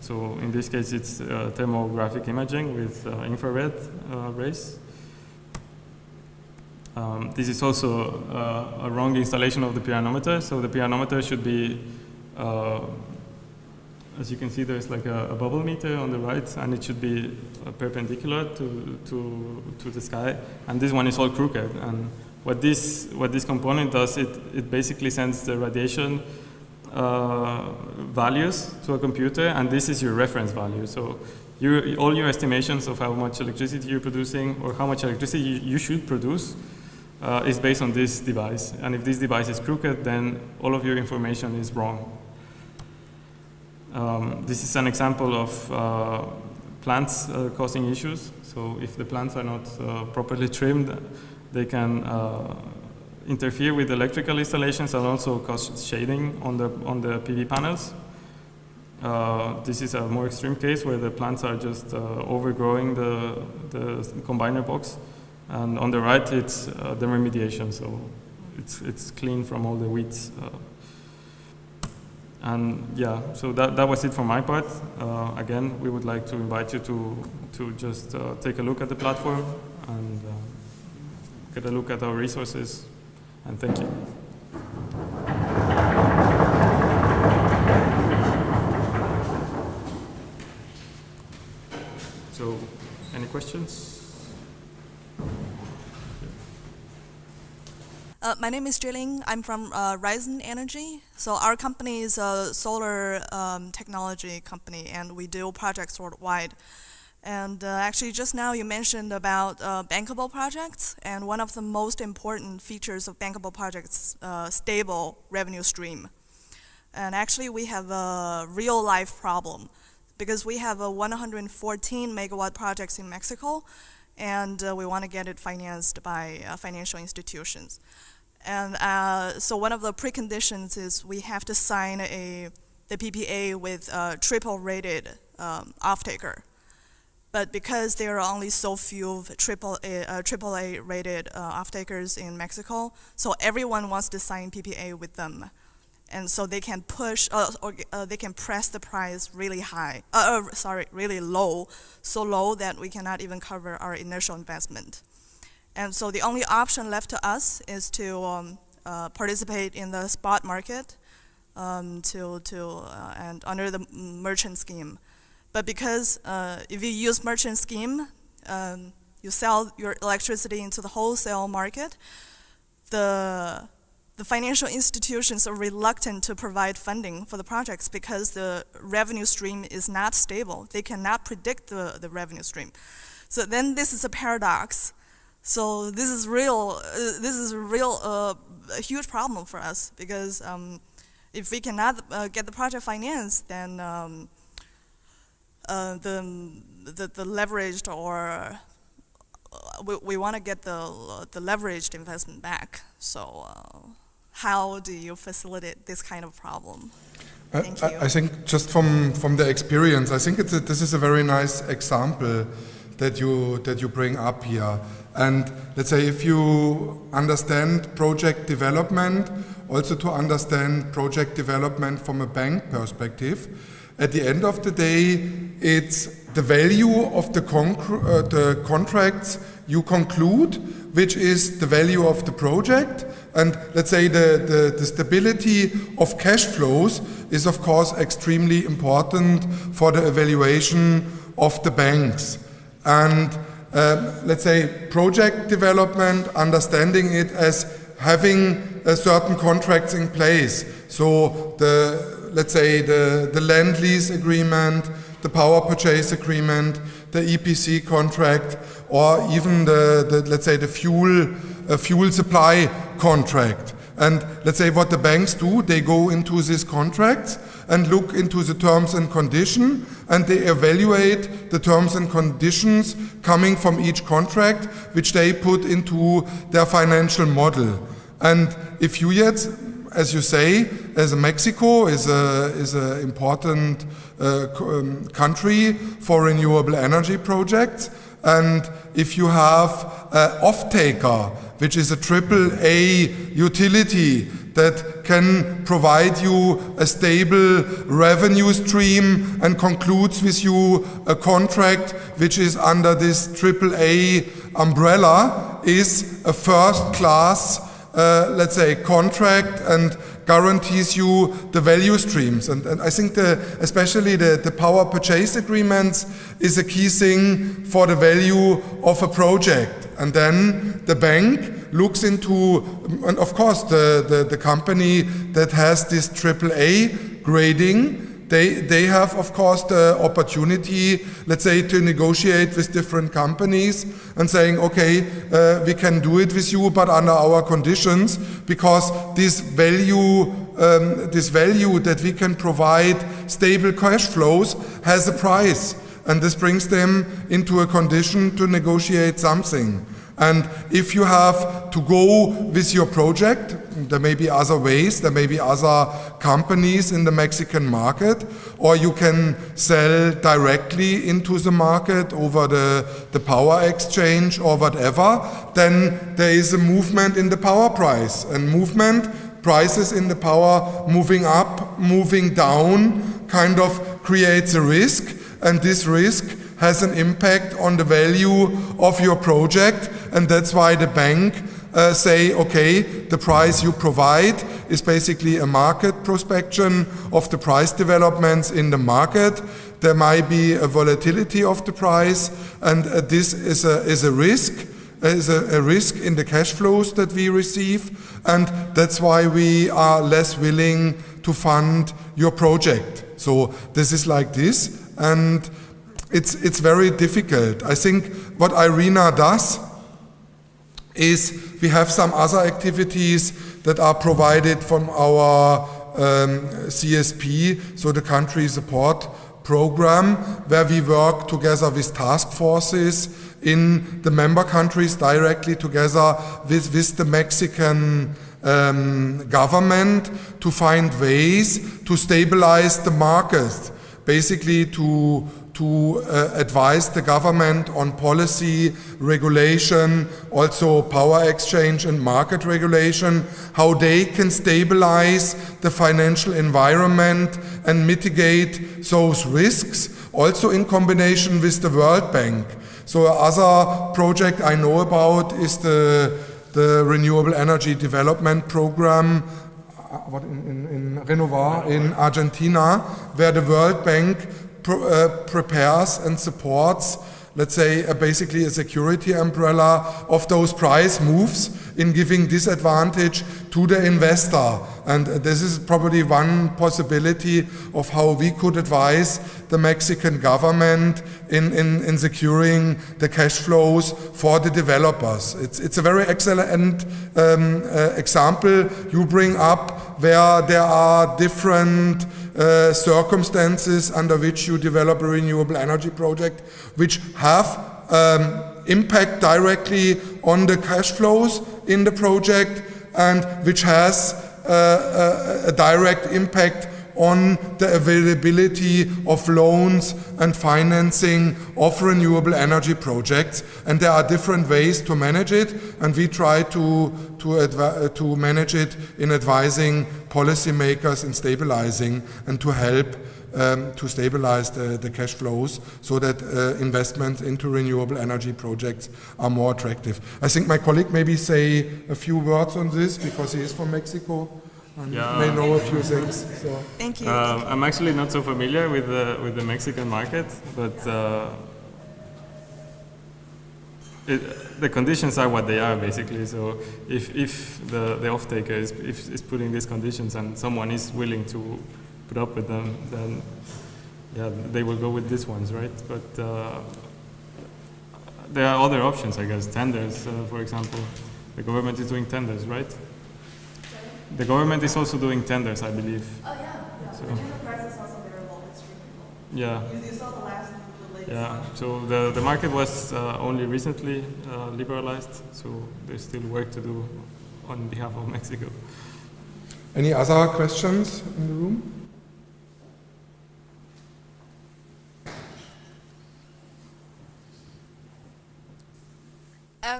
So in this case, it's thermographic imaging with infrared rays. This is also a wrong installation of the pyranometer. So the pyranometer should be, as you can see, there's like a bubble meter on the right, and it should be perpendicular to the sky. And this one is all crooked. And what this component does, it basically sends the radiation values to a computer, and this is your reference value. So all your estimations of how much electricity you're producing or how much electricity you should produce is based on this device. And if this device is crooked, then all of your information is wrong. This is an example of plants causing issues. So if the plants are not properly trimmed, they can interfere with electrical installations and also cause shading on the PV panels. This is a more extreme case where the plants are just overgrowing the combiner box. And on the right, it's the remediation, so it's clean from all the weeds. And yeah, so that was it for my part. Again, we would like to invite you to just take a look at the platform and get a look at our resources. And thank you. So, any questions? My name is Jiling. I'm from Ruiz Energy. So our company is a solar technology company, and we do projects worldwide. And actually, just now you mentioned about bankable projects, and one of the most important features of bankable projects is stable revenue stream. And actually, we have a real-life problem because we have a 114 megawatt projects in Mexico, and we want to get it financed by financial institutions. And so one of the preconditions is we have to sign the PPA with a triple-rated off-taker. But because there are only so few AAA rated off-takers in Mexico, so everyone wants to sign PPA with them. And so they can push, they can press the price really high, really low, so low that we cannot even cover our initial investment. And so the only option left to us is to participate in the spot market and under the merchant scheme. But because if you use merchant scheme, you sell your electricity into the wholesale market, the financial institutions are reluctant to provide funding for the projects because the revenue stream is not stable. They cannot predict the revenue stream. So then this is a paradox. So this is a huge problem for us, because if we cannot get the project financed, then the leveraged, or we want to get the leveraged investment back. So how do you facilitate this kind of problem? Thank you. I think just from the experience, I think this is a very nice example that you bring up here. And let's say if you understand project development, also to understand project development from a bank perspective, at the end of the day, it's the value of the contracts you conclude, which is the value of the project. And let's say the stability of cash flows is of course extremely important for the evaluation of the banks. And let's say project development, understanding it as having certain contracts in place. So let's say the land lease agreement, the power purchase agreement, the EPC contract, or even let's say the fuel supply contract. And let's say what the banks do, they go into these contracts and look into the terms and conditions, and they evaluate the terms and conditions coming from each contract, which they put into their financial model. And if you yet, as you say, as Mexico is an important country for renewable energy projects, and if you have an off-taker, which is a AAA utility that can provide you a stable revenue stream and concludes with you a contract which is under this AAA umbrella, is a first-class, let's say, contract and guarantees you the value streams. And I think especially the power purchase agreements is a key thing for the value of a project. And then the bank looks into, and of course the company that has this AAA grading, they have of course the opportunity, let's say, to negotiate with different companies and saying, okay, we can do it with you, but under our conditions, because this value that we can provide stable cash flows has a price. And this brings them into a condition to negotiate something. And if you have to go with your project, there may be other ways, there may be other companies in the Mexican market, or you can sell directly into the market over the power exchange or whatever, then there is a movement in the power price. And prices in the power moving up, moving down, kind of creates a risk. And this risk has an impact on the value of your project, and that's why the bank say, okay, the price you provide is basically a market prospection of the price developments in the market. There might be a volatility of the price, and this is a risk. Is a risk in the cash flows that we receive, and that's why we are less willing to fund your project. So this is like this, and it's very difficult. I think what IRENA does is we have some other activities that are provided from our CSP, so the country support program, where we work together with task forces in the member countries directly together with the Mexican government to find ways to stabilize the market, basically to advise the government on policy, regulation, also power exchange and market regulation, how they can stabilize the financial environment and mitigate those risks, also in combination with the World Bank. So other project I know about is the Renewable Energy Development Program in Renovar in Argentina, where the World Bank prepares and supports, let's say, basically a security umbrella of those price moves in giving disadvantage to the investor. And this is probably one possibility of how we could advise the Mexican government in securing the cash flows for the developers. It's a very excellent example you bring up, where there are different circumstances under which you develop a renewable energy project, which have impact directly on the cash flows in the project, and which has a direct impact on the availability of loans and financing of renewable energy projects. And there are different ways to manage it, and we try to manage it in advising policymakers in stabilizing and to help to stabilize the cash flows so that investments into renewable energy projects are more attractive. I think my colleague maybe say a few words on this because he is from Mexico and may know a few things. So. Thank you. I'm actually not so familiar with the Mexican market, but the conditions are what they are, basically. So if the off-taker is putting these conditions and someone is willing to put up with them, then yeah, they will go with these ones, right? But there are other options, I guess. Tenders, for example. The government is doing tenders, right? The government is also doing tenders, I believe. Oh yeah. So, the price is also variable. It's reasonable. Yeah. You saw the latest. Yeah. So the market was only recently liberalized, so there's still work to do on behalf of Mexico. Any other questions in the room?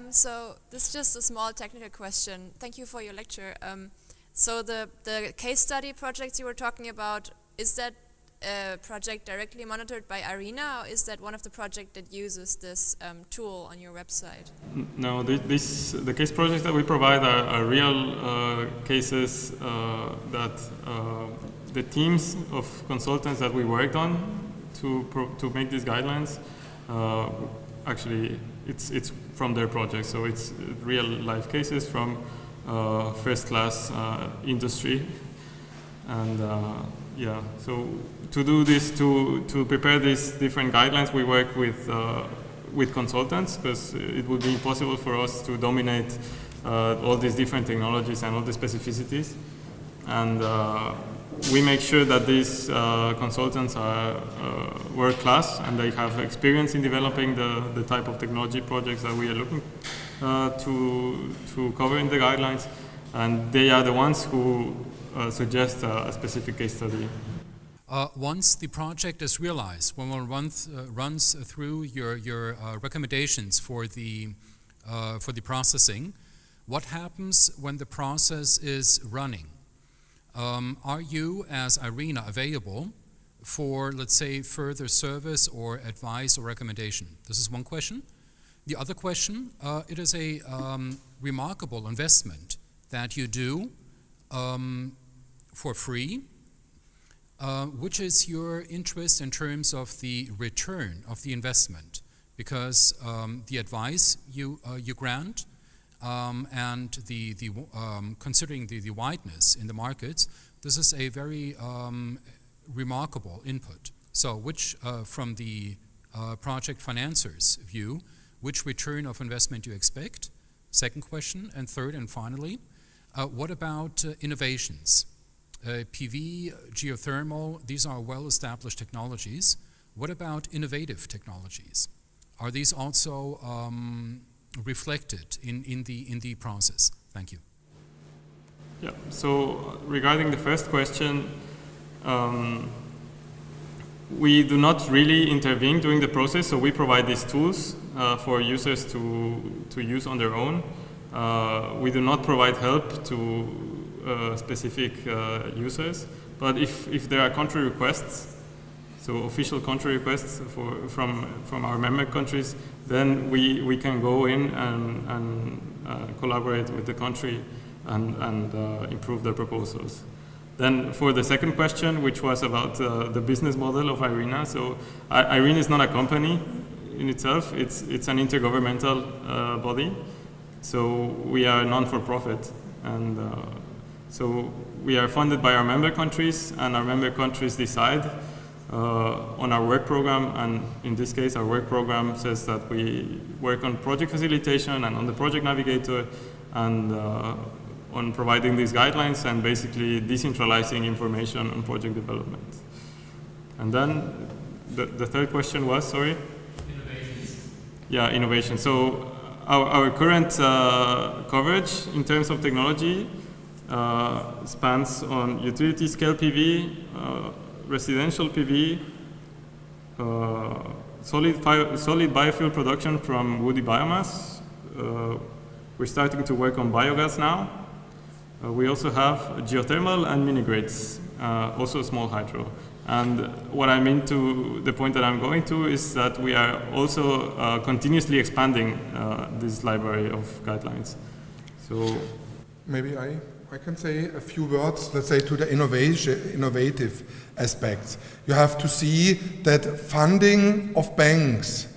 So this is just a small technical question. Thank you for your lecture. So the case study projects you were talking about, is that a project directly monitored by IRENA, or is that one of the projects that uses this tool on your website? No, the case projects that we provide are real cases that the teams of consultants that we worked on to make these guidelines, actually it's from their project, so it's real life cases from first-class industry, and yeah. So to do this, to prepare these different guidelines, we work with consultants, because it would be impossible for us to dominate all these different technologies and all the specificities, and we make sure that these consultants are world-class and they have experience in developing the type of technology projects that we are looking to cover in the guidelines, and they are the ones who suggest a specific case study. Once the project is realized, when one runs through your recommendations for the processing, what happens when the process is running? Are you, as IRENA, available for, let's say, further service or advice or recommendation? This is one question. The other question, it is a remarkable investment that you do for free. Which is your interest in terms of the return of the investment? Because the advice you grant, and considering the wideness in the markets, this is a very remarkable input. So which, from the project financer's view, which return of investment you expect? Second question. And third and finally, what about innovations? PV, geothermal, these are well-established technologies. What about innovative technologies? Are these also reflected in the process? Thank you. Yeah, so regarding the first question, we do not really intervene during the process, so we provide these tools for users to use on their own. We do not provide help to specific users, but if there are country requests, so official country requests from our member countries, then we can go in and collaborate with the country and improve their proposals. Then for the second question, which was about the business model of IRENA, so IRENA is not a company in itself, it's an intergovernmental body. So we are non-for-profit, and so we are funded by our member countries, and our member countries decide on our work program, and in this case our work program says that we work on project facilitation and on the Project Navigator and on providing these guidelines and basically decentralizing information on project development. And then the third question was, sorry? Innovations. Yeah, innovation. So our current coverage in terms of technology spans on utility scale PV, residential PV, solid biofuel production from woody biomass. We're starting to work on biogas now. We also have geothermal and mini grids, also small hydro. And what I mean to the point that I'm going to is that we are also continuously expanding this library of guidelines. So maybe I can say a few words, let's say, to the innovative aspects. You have to see that funding of banks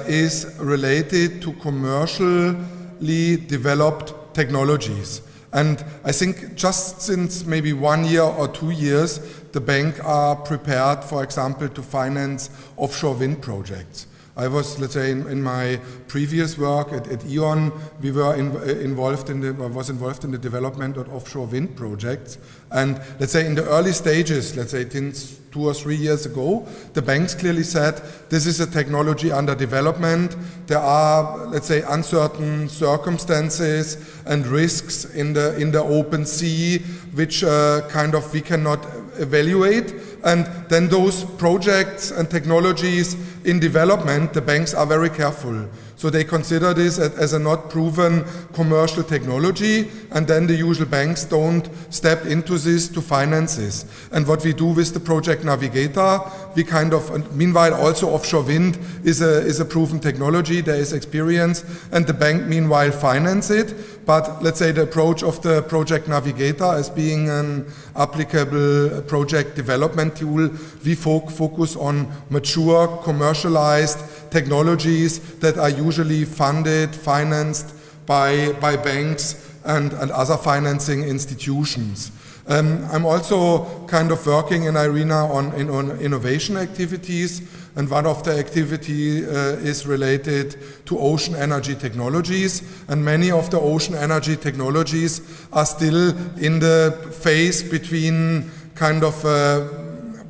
is related to commercially developed technologies. And I think just since maybe 1 year or 2 years, the bank are prepared, for example, to finance offshore wind projects. I was, let's say, in my previous work at E.ON, we were involved in the development of offshore wind projects. And let's say in the early stages, let's say since 2 or 3 years ago, the banks clearly said, this is a technology under development. There are, let's say, uncertain circumstances and risks in the open sea, which kind of we cannot evaluate. And then those projects and technologies in development, the banks are very careful. So they consider this as a not proven commercial technology, and then the usual banks don't step into this to finance this. And what we do with the Project Navigator, we kind of, meanwhile also offshore wind is a proven technology, there is experience, and the bank meanwhile finance it. But let's say the approach of the Project Navigator as being an applicable project development tool, we focus on mature, commercialized technologies that are usually financed by banks and other financing institutions. I'm also kind of working in IRENA on innovation activities, and one of the activity is related to ocean energy technologies, and many of the ocean energy technologies are still in the phase between kind of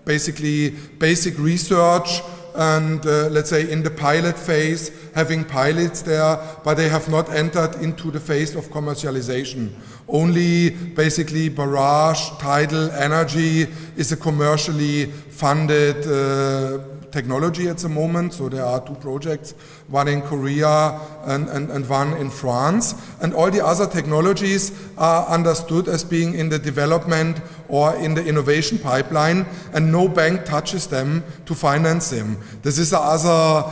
basically basic research and let's say in the pilot phase, having pilots there, but they have not entered into the phase of commercialization. Only basically barrage, tidal energy is a commercially funded technology at the moment. So there are 2 projects, one in Korea and one in France. And all the other technologies are understood as being in the development or in the innovation pipeline, and no bank touches them to finance them. This is other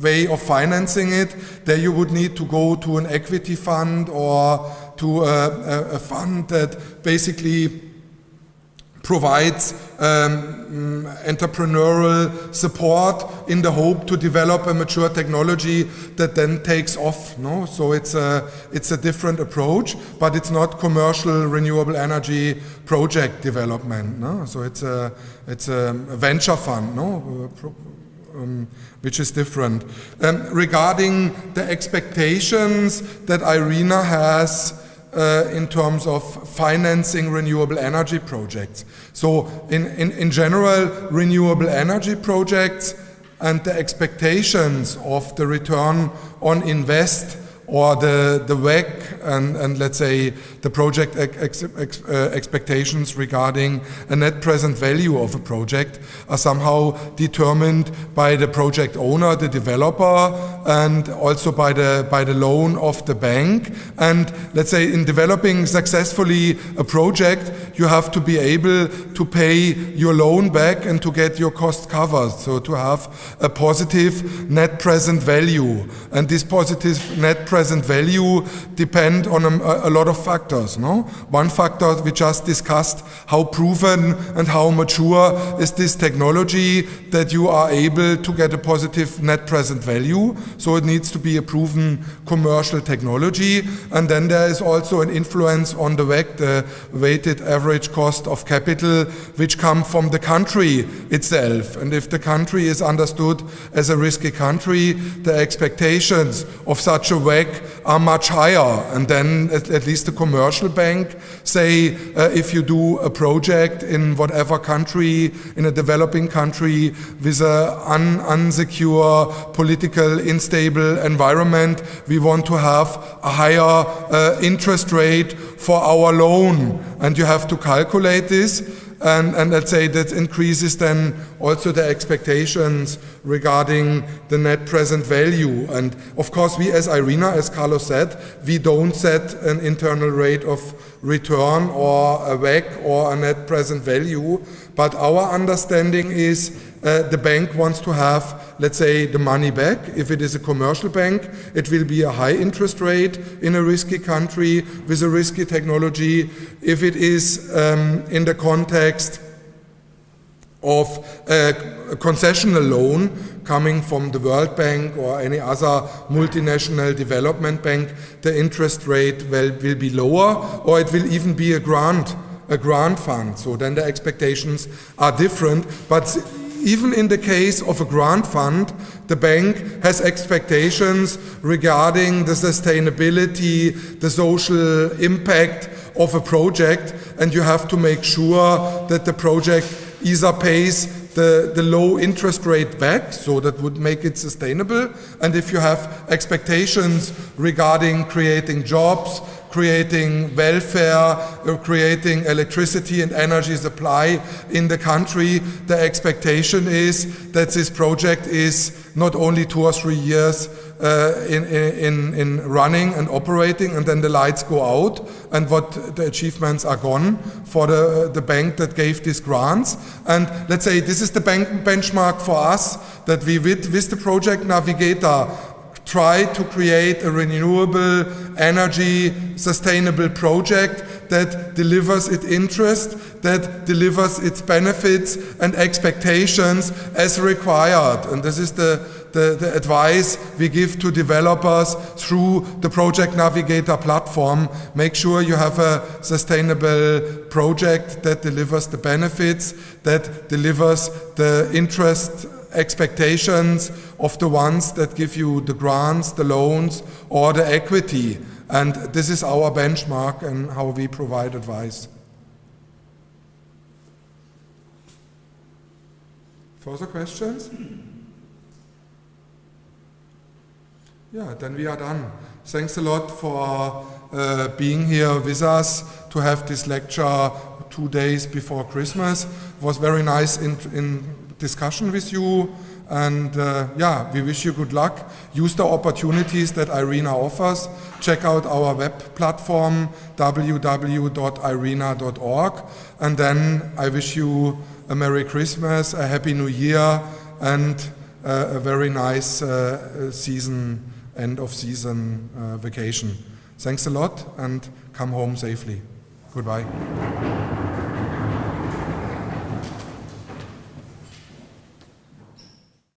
way of financing it. There you would need to go to an equity fund or to a fund that basically provides entrepreneurial support in the hope to develop a mature technology that then takes off. No? So it's a different approach, but it's not commercial renewable energy project development. No? So it's a venture fund, no? Which is different. Regarding the expectations that IRENA has in terms of financing renewable energy projects. So in general, renewable energy projects and the expectations of the return on invest or the WACC and let's say the project expectations regarding a net present value of a project are somehow determined by the project owner, the developer, and also by the loan of the bank. And let's say in developing successfully a project, you have to be able to pay your loan back and to get your cost covered, so to have a positive net present value. And this positive net present value depend on a lot of factors. No? One factor we just discussed, how proven and how mature is this technology that you are able to get a positive net present value. So it needs to be a proven commercial technology. And then there is also an influence on the WACC, the weighted average cost of capital, which come from the country itself. And if the country is understood as a risky country, the expectations of such a WACC are much higher. And then at least the commercial bank say, if you do a project in whatever country, in a developing country with an unsecure, political, unstable environment, we want to have a higher interest rate for our loan. And you have to calculate this. And let's say that increases then also the expectations regarding the net present value. And of course, we as IRENA, as Carlos said, we don't set an internal rate of return or a WACC or a net present value. But our understanding is the bank wants to have, let's say, the money back. If it is a commercial bank, it will be a high interest rate in a risky country with a risky technology. If it is in the context of a concessional loan coming from the World Bank or any other multinational development bank, the interest rate will be lower, or it will even be a grant fund. So then the expectations are different. But even in the case of a grant fund, the bank has expectations regarding the sustainability, the social impact of a project, and you have to make sure that the project either pays the low interest rate back, so that would make it sustainable. And if you have expectations regarding creating jobs, creating welfare, creating electricity and energy supply in the country, the expectation is that this project is not only 2 or 3 years in running and operating, and then the lights go out and what the achievements are gone for the bank that gave these grants. And let's say this is the benchmark for us, that we with the Project Navigator try to create a renewable energy sustainable project that delivers its interest, that delivers its benefits and expectations as required. And this is the advice we give to developers through the Project Navigator platform. Make sure you have a sustainable project that delivers the benefits, that delivers the interest expectations of the ones that give you the grants, the loans, or the equity. And this is our benchmark and how we provide advice. Further questions? Yeah, then we are done. Thanks a lot for being here with us to have this lecture 2 days before Christmas. It was very nice in discussion with you, and yeah, we wish you good luck. Use the opportunities that IRENA offers. Check out our web platform www.irena.org, and then I wish you a Merry Christmas, a Happy New Year, and a very nice end of season vacation. Thanks a lot, and come home safely. Goodbye.